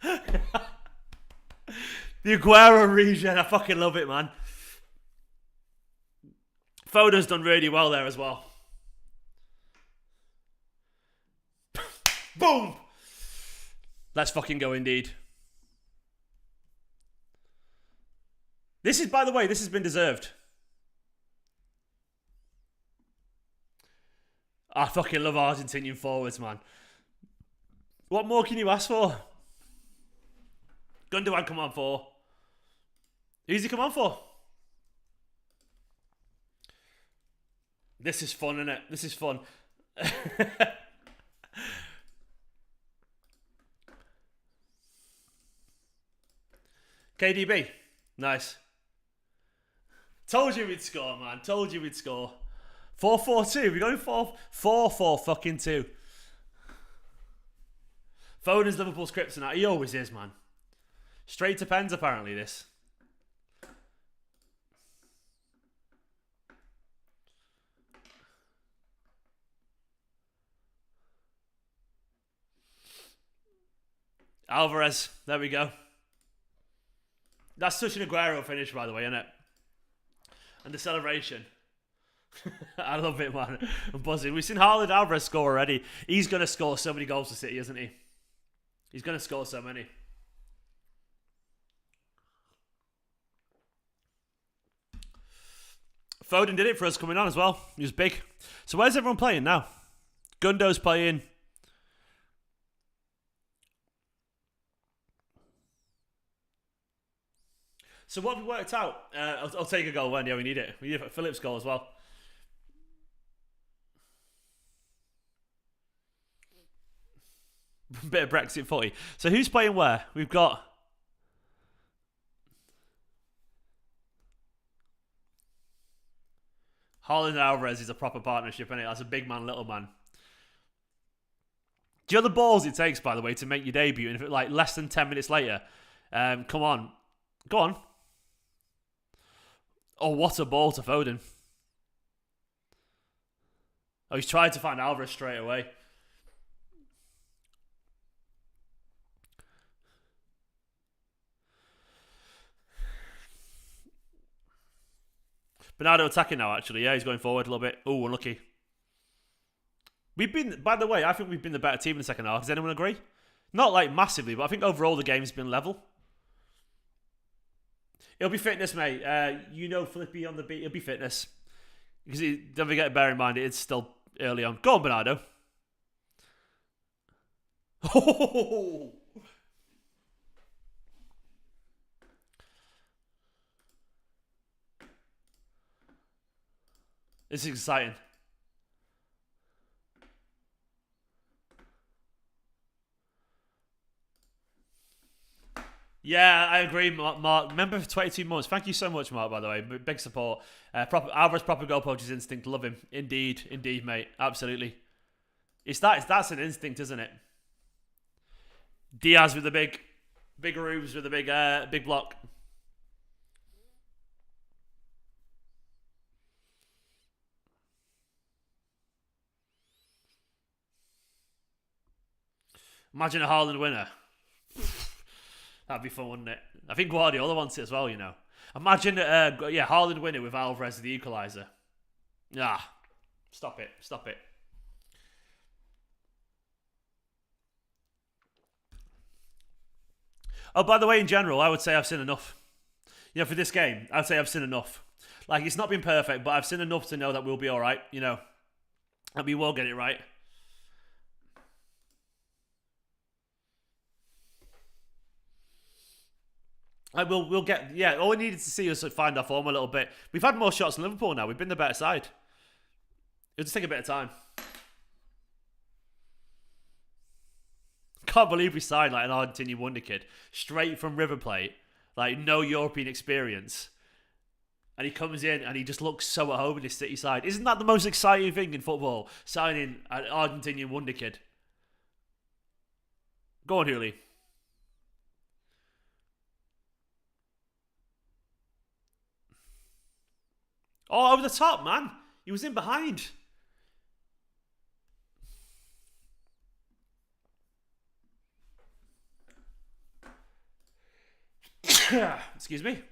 The Aguero regen. I fucking love it, man. Foden's done really well there as well. Boom! Let's fucking go indeed. This is, by the way, this has been deserved. I fucking love Argentinian forwards, man. What more can you ask for? Gundogan come on for. Who's he come on for? This is fun, isn't it? This is fun. KDB. Nice. Told you we'd score, man. Told you we'd score. 4-4-2. We're going 4-4 fucking 2. Foden's Liverpool scripts and that. He always is, man. Straight to pens, apparently, this. Alvarez. There we go. That's such an Aguero finish, by the way, isn't it? And the celebration. I love it, man. I'm buzzing. We've seen Haaland Alvarez score already. He's going to score so many goals for City, isn't he? He's going to score so many. Foden did it for us coming on as well. He was big. So where's everyone playing now? Gundo's playing. So what have we worked out? I'll take a goal when, yeah, we need it. We need a Phillips goal as well. Bit of Brexit footy. So who's playing where? We've got... Haaland and Alvarez is a proper partnership, isn't it? That's a big man, little man. Do you know the balls it takes, by the way, to make your debut? And if it like less than 10 minutes later, come on. Go on. Oh, what a ball to Foden. Oh, he's tried to find Alvarez straight away. Bernardo attacking now, actually. Yeah, he's going forward a little bit. Oh, unlucky. We've been, by the way, I think we've been the better team in the second half. Does anyone agree? Not like massively, but I think overall the game's been level. It'll be fitness, mate. You know Flippy on the beat. It'll be fitness. Because don't forget to bear in mind, it's still early on. Go on, Bernardo. Oh! This is exciting. Yeah, I agree, Mark. Member for 22 months. Thank you so much, Mark, by the way. Big support. Alvarez, proper goal poacher's instinct. Love him. Indeed, mate. Absolutely. That's an instinct, isn't it? Diaz with the big roofs with the big block. Imagine a Haaland winner. That'd be fun, wouldn't it? I think Guardiola wants it as well, you know. Imagine, Haaland winner with Alvarez the equaliser. Ah, stop it. Oh, by the way, in general, I would say I've seen enough. You know, for this game, I'd say I've seen enough. Like, it's not been perfect, but I've seen enough to know that we'll be all right, you know. And we will get it right. We'll get, yeah, all we needed to see was find our form a little bit. We've had more shots than Liverpool now. We've been the better side. It'll just take a bit of time. Can't believe we signed like an Argentinian wonder kid straight from River Plate, like no European experience, and he comes in and he just looks so at home in his City side. Isn't that the most exciting thing in football? Signing an Argentinian wonder kid. Go on, Hooley. Oh, over the top, man. He was in behind. Excuse me.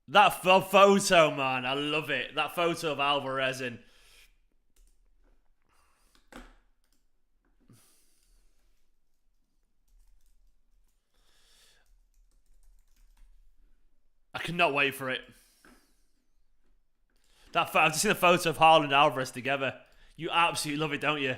That photo, man. I love it. That photo of Alvarez and... I cannot wait for it. I've just seen a photo of Haaland and Alvarez together. You absolutely love it, don't you?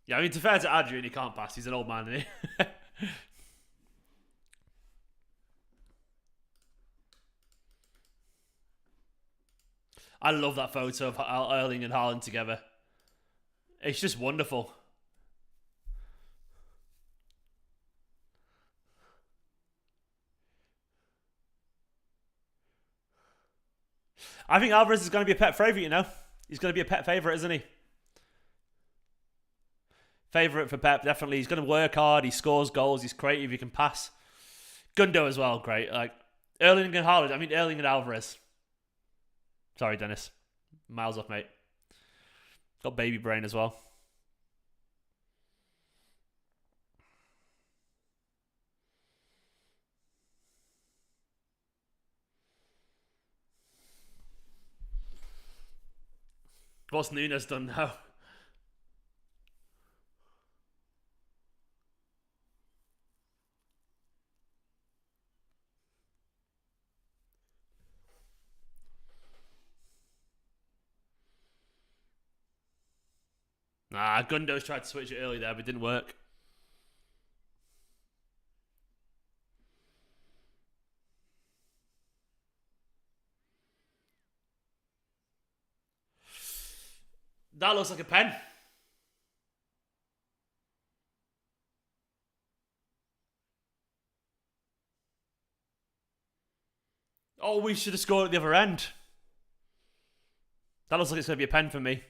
Yeah, I mean, to fair to Adrian, he can't pass. He's an old man, isn't he? I love that photo of Erling and Haaland together. It's just wonderful. I think Alvarez is going to be a pet favourite, you know? He's going to be a pet favourite, isn't he? Favourite for Pep, definitely. He's going to work hard. He scores goals. He's creative. He can pass. Gundo as well, great. Like Erling and Haaland. I mean, Erling and Alvarez. Sorry, Dennis. Miles off, mate. Got baby brain as well. What's Nunes done now? Nah, Gundo's tried to switch it early there, but it didn't work. That looks like a pen. Oh, we should have scored at the other end. That looks like it's going to be a pen for me.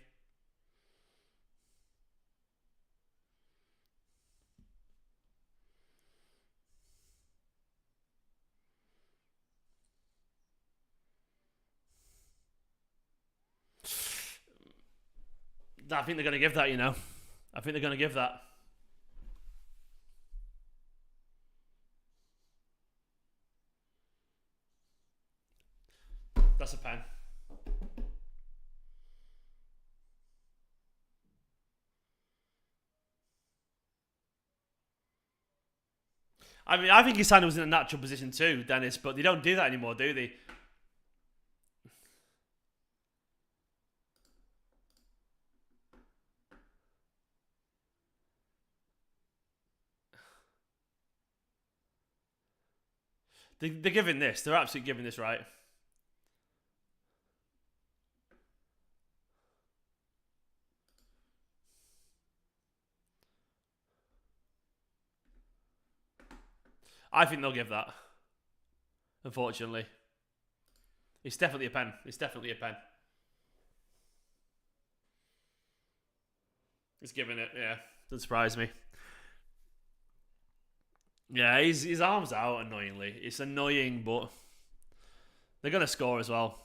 I think they're going to give that, you know. I think they're going to give that. That's a pen. I mean, I think his hand was in a natural position too, Dennis, but they don't do that anymore, do they? They're giving this. They're absolutely giving this right. I think they'll give that. Unfortunately. It's definitely a pen. It's definitely a pen. He's giving it, yeah. Doesn't surprise me. Yeah, his arm's out annoyingly. It's annoying, but they're going to score as well.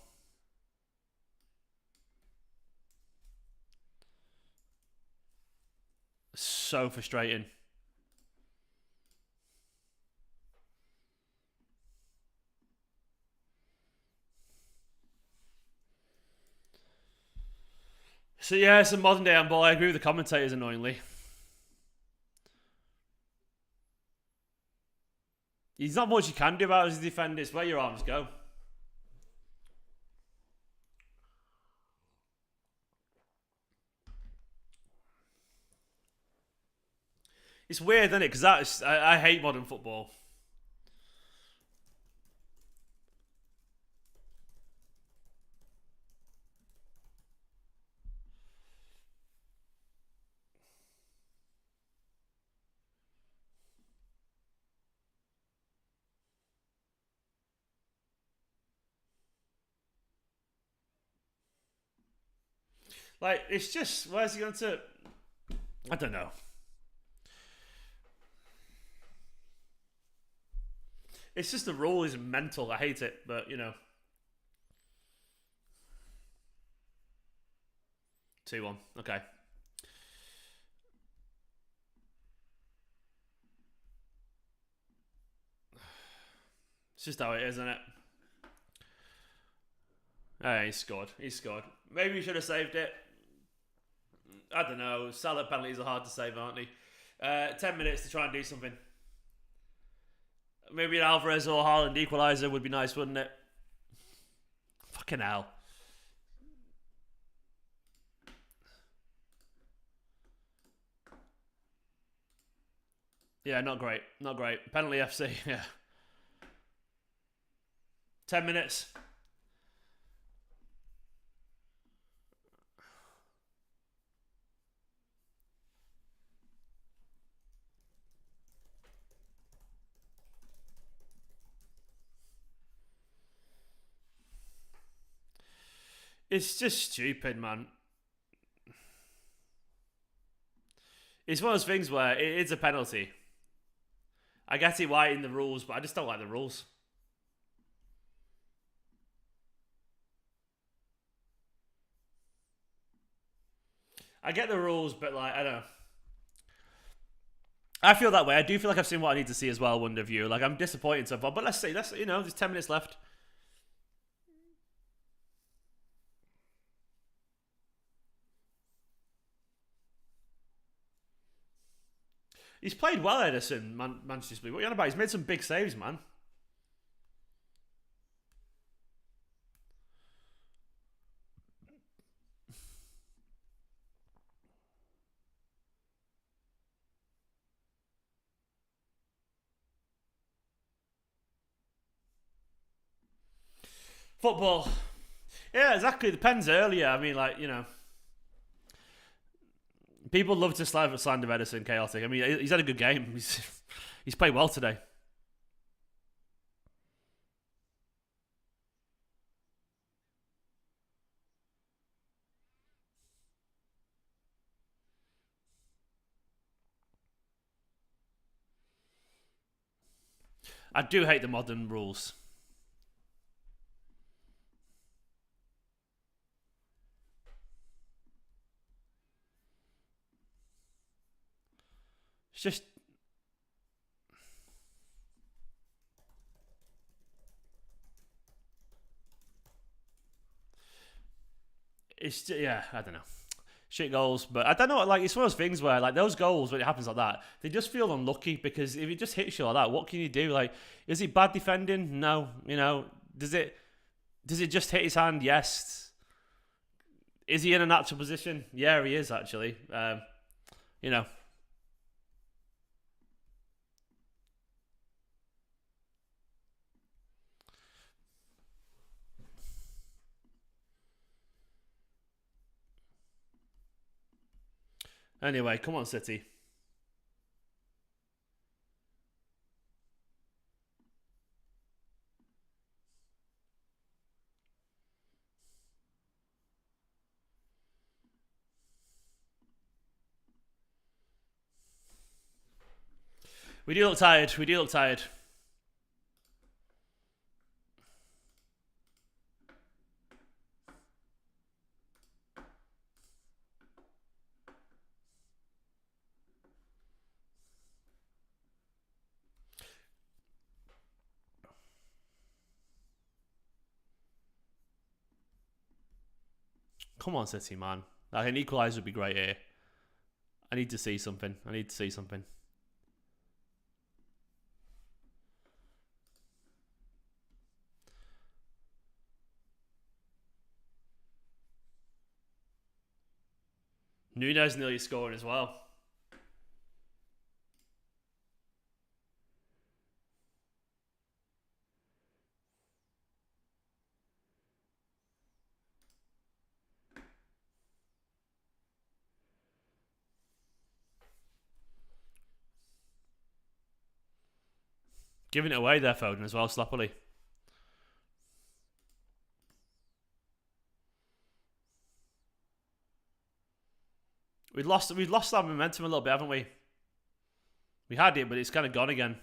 So frustrating. So yeah, it's a modern day handball. I agree with the commentators annoyingly. There's not much you can do about it as a defender. It's where your arms go. It's weird, isn't it? Because I hate modern football. Like, it's just, where's he going to... I don't know. It's just the rule is mental. I hate it, but, you know. 2-1. Okay. It's just how it is, isn't it? He scored. He scored. Maybe he should have saved it. I don't know. Salah penalties are hard to save, aren't they? 10 minutes to try and do something. Maybe an Alvarez or Haaland equaliser would be nice, wouldn't it? Fucking hell. Yeah, not great. Not great. Penalty FC, yeah. 10 minutes. It's just stupid, man. It's one of those things where it's a penalty. I get it why in the rules, but I just don't like the rules. I get the rules, but like, I don't know. I feel that way. I do feel like I've seen what I need to see as well, Wonder View. Like, I'm disappointed so far, but let's see. You know, there's 10 minutes left. He's played well, Edison, Manchester City. What are you on about? He's made some big saves, man. Football. Yeah, exactly. The Depends earlier. I mean, like, you know. People love to slander Edison chaotic. I mean, he's had a good game. He's played well today. I do hate the modern rules. It's just... It's just, yeah, I don't know. Shit goals, but I don't know. Like, it's one of those things where, like, those goals when it happens like that, they just feel unlucky because if it just hits you like that, what can you do? Like, is it bad defending? No, you know. Does it just hit his hand? Yes. Is he in a natural position? Yeah, he is actually. You know. Anyway, come on, City. We do look tired. We do look tired. Come on, City, man. Like, an equaliser would be great here. I need to see something. I need to see something. Nunes nearly scoring as well. Giving it away there, Foden, as well, sloppily. We've lost that momentum a little bit, haven't we? We had it, but it's kind of gone again.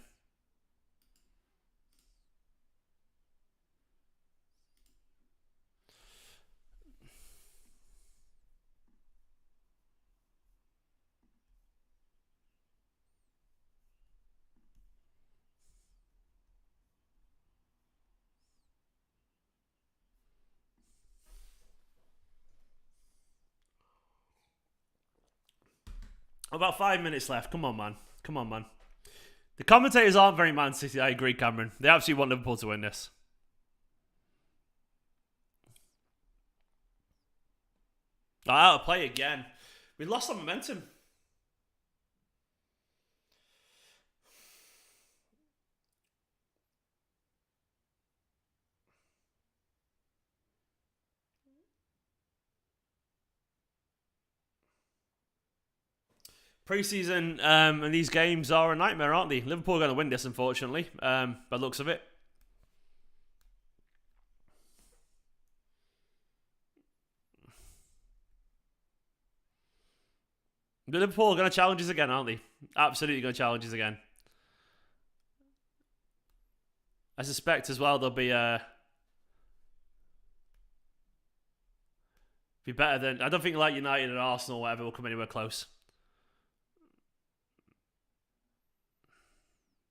About 5 minutes left. Come on, man. Come on, man. The commentators aren't very Man City. I agree, Cameron. They absolutely want Liverpool to win this. Out of play again. We lost our momentum. Pre-season and these games are a nightmare, aren't they? Liverpool are going to win this, unfortunately, by the looks of it. The Liverpool are going to challenge us again, aren't they? Absolutely going to challenge us again. I suspect as well they'll be better than... I don't think like United and Arsenal or whatever will come anywhere close.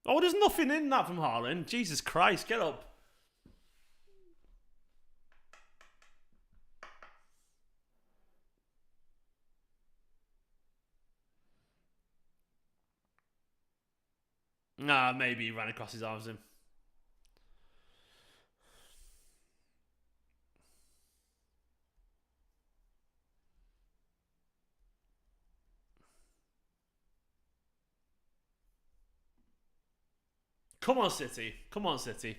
Oh, there's nothing in that from Haaland. Jesus Christ, get up. Nah, maybe he ran across his arms him. Come on, City. Come on, City.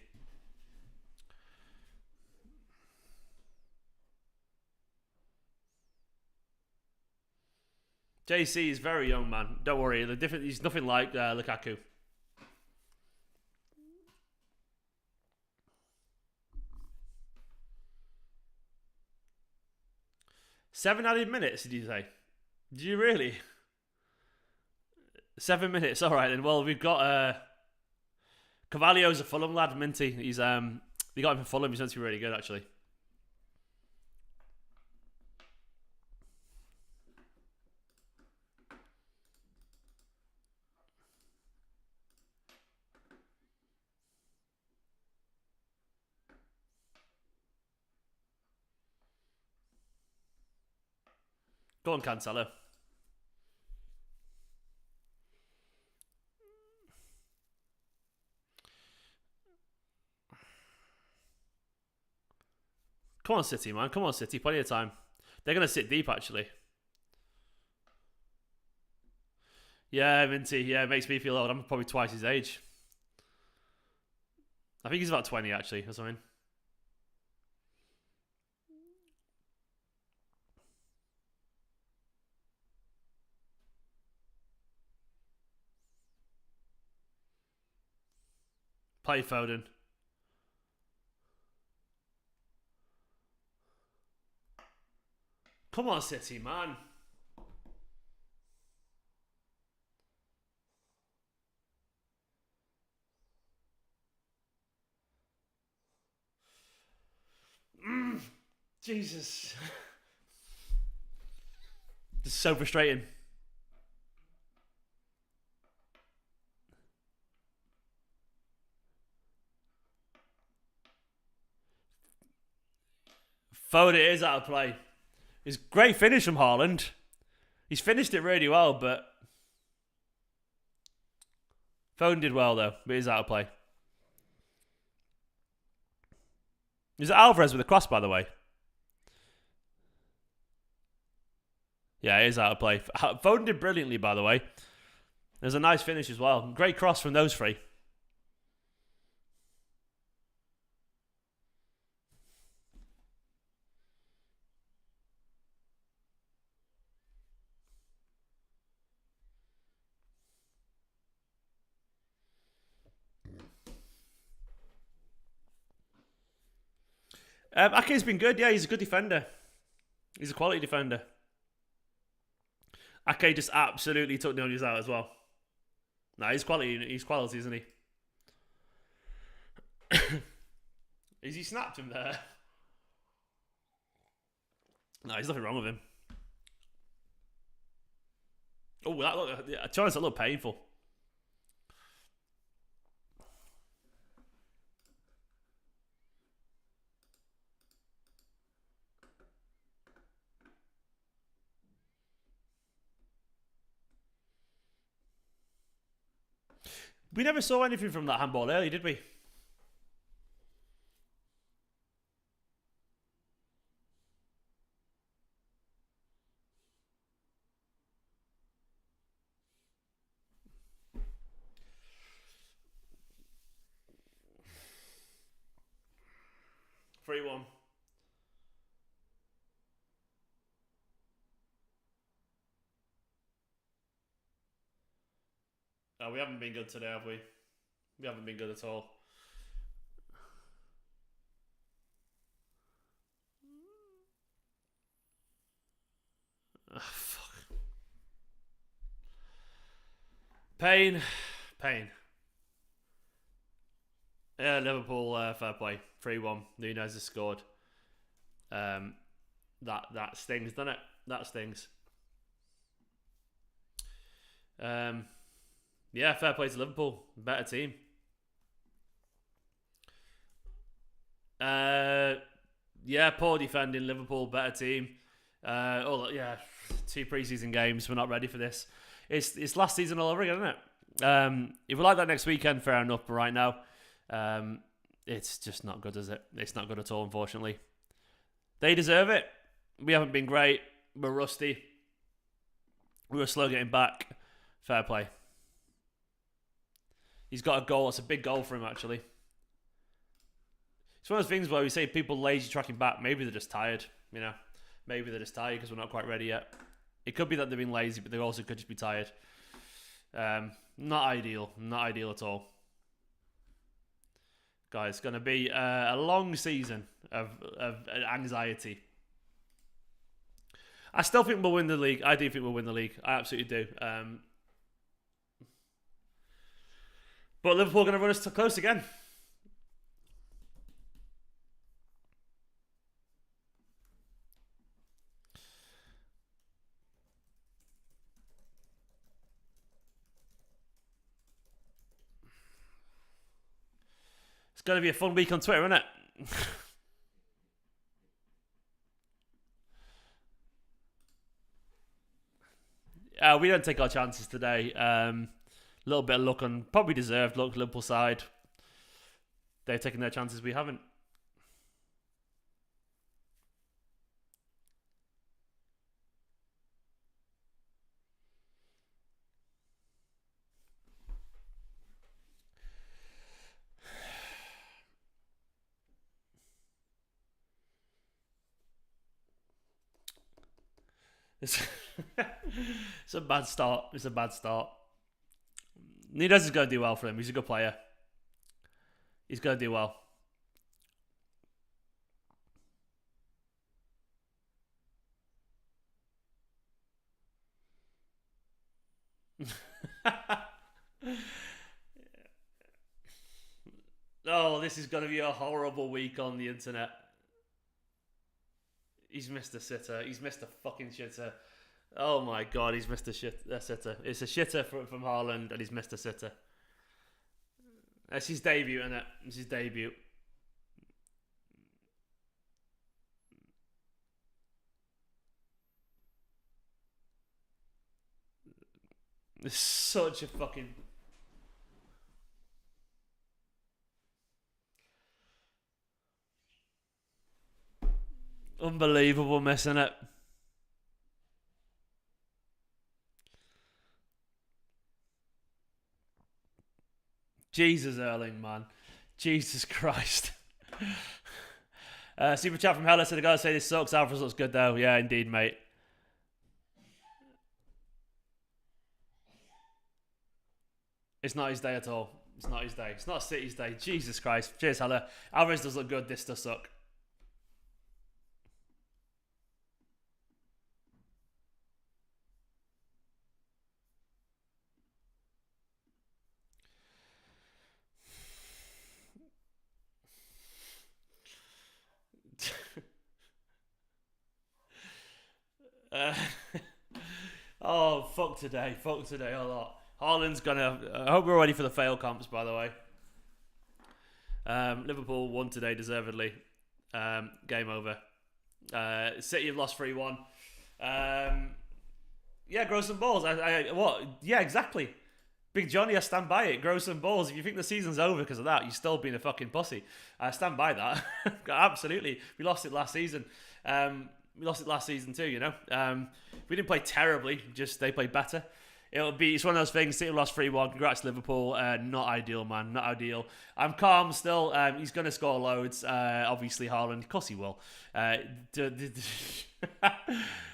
JC is very young, man. Don't worry. He's nothing like Lukaku. Seven added minutes, did you say? Did you really? 7 minutes. All right, then. Well, we've got... Carvalho's a Fulham lad, Minty. He's they got him from Fulham. He's meant to be really good, actually. Go on, Cancelo. Come on, City, man. Come on, City. Plenty of time. They're going to sit deep, actually. Yeah, Minty. Yeah, it makes me feel old. I'm probably twice his age. I think he's about 20, actually, or something. Play Foden. Come on, City, man. Jesus. This is so frustrating. Foden is out of play. It's great finish from Haaland. He's finished it really well, but Foden did well though, but he's out of play. Is it Alvarez with a cross, by the way? Yeah, it is out of play. Foden did brilliantly, by the way. There's a nice finish as well. Great cross from those three. Ake's been good. Yeah, he's a good defender. He's a quality defender. Ake just absolutely took Nunez out as well. No, he's quality. He's quality, isn't he? Is he snapped him there? No, there's nothing wrong with him. Oh, that look. Yeah, that looked painful. We never saw anything from that handball early, did we? Three one. Oh, we haven't been good today, have we? We haven't been good at all. Oh, fuck. Pain. Yeah, Liverpool, fair play. 3-1. Nunez has scored. That stings, doesn't it? That stings. Yeah, fair play to Liverpool. Better team. Yeah, poor defending. Liverpool, better team. Yeah, 2 preseason games. We're not ready for this. It's last season all over again, isn't it? If we like that next weekend, fair enough. But right now, it's just not good, is it? It's not good at all, unfortunately. They deserve it. We haven't been great. We're rusty. We were slow getting back. Fair play. He's got a goal. It's a big goal for him, actually. It's one of those things where we say people lazy tracking back. Maybe they're just tired, you know. Maybe they're just tired because we're not quite ready yet. It could be that they've been lazy, but they also could just be tired. Not ideal. Not ideal at all. Guys, it's going to be a long season of anxiety. I still think we'll win the league. I do think we'll win the league. I absolutely do. But Liverpool are going to run us too close again. It's going to be a fun week on Twitter, isn't it? We don't take our chances today. A little bit of luck on, probably deserved luck, Liverpool side. They've taken their chances, we haven't. It's a bad start. It's a bad start. Nunez is going to do well for him. He's a good player. He's going to do well. Oh, this is going to be a horrible week on the internet. He's missed a sitter. He's missed a fucking shitter. Oh my god, he's missed a sitter. It's a shitter from Haaland, and he's missed a sitter. That's his debut, isn't it? It's his debut. It's such a fucking... Unbelievable miss, isn't it? Jesus, Erling, man. Jesus Christ. Super chat from Hella said, I gotta say this sucks. Alvarez looks good though. Yeah, indeed, mate. It's not his day at all. It's not his day. It's not City's day. Jesus Christ. Cheers, Hella. Alvarez does look good. This does suck. fuck today a lot. Haaland's gonna. I hope we're ready for the fail comps, by the way. Liverpool won today deservedly. Game over. City have lost 3-1. Yeah, grow some balls. What? Yeah, exactly. Big Johnny, I stand by it. Grow some balls. If you think the season's over because of that, you're still being a fucking pussy. I stand by that. Absolutely. We lost it last season. We lost it last season too, you know. We didn't play terribly, just they played better. It's one of those things. City lost 3-1. Congrats, Liverpool. Not ideal, man. Not ideal. I'm calm still. He's going to score loads. Obviously, Haaland. Of course he will. And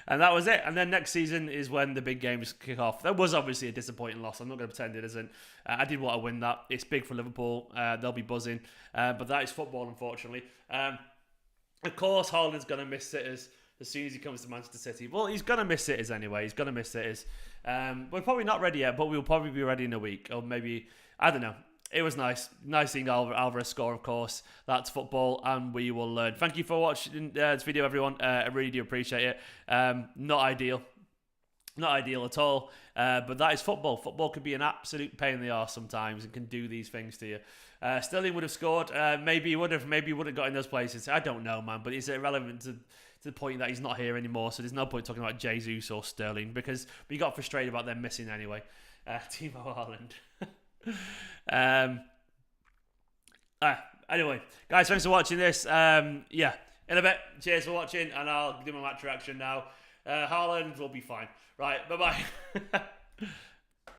that was it. And then next season is when the big games kick off. That was obviously a disappointing loss. I'm not going to pretend it isn't. I did want to win that. It's big for Liverpool. They'll be buzzing. But that is football, unfortunately. Of course, Haaland's going to miss sitters as soon as he comes to Manchester City. Well, he's going to miss sitters anyway. He's going to miss sitters. We're probably not ready yet, but we'll probably be ready in a week. Or maybe, I don't know. It was nice. Nice seeing Alvarez score, of course. That's football, and we will learn. Thank you for watching this video, everyone. I really do appreciate it. Not ideal. Not ideal at all. But that is football. Football can be an absolute pain in the arse sometimes and can do these things to you. Sterling would have scored. Maybe he would have. Maybe he would have got in those places. I don't know, man. But it's irrelevant to the point that he's not here anymore. So there's no point talking about Jesus or Sterling because we got frustrated about them missing anyway. Timo Haaland. Anyway, guys, thanks for watching this. Yeah, in a bit. Cheers for watching, and I'll do my match reaction now. Haaland will be fine. Right, bye-bye.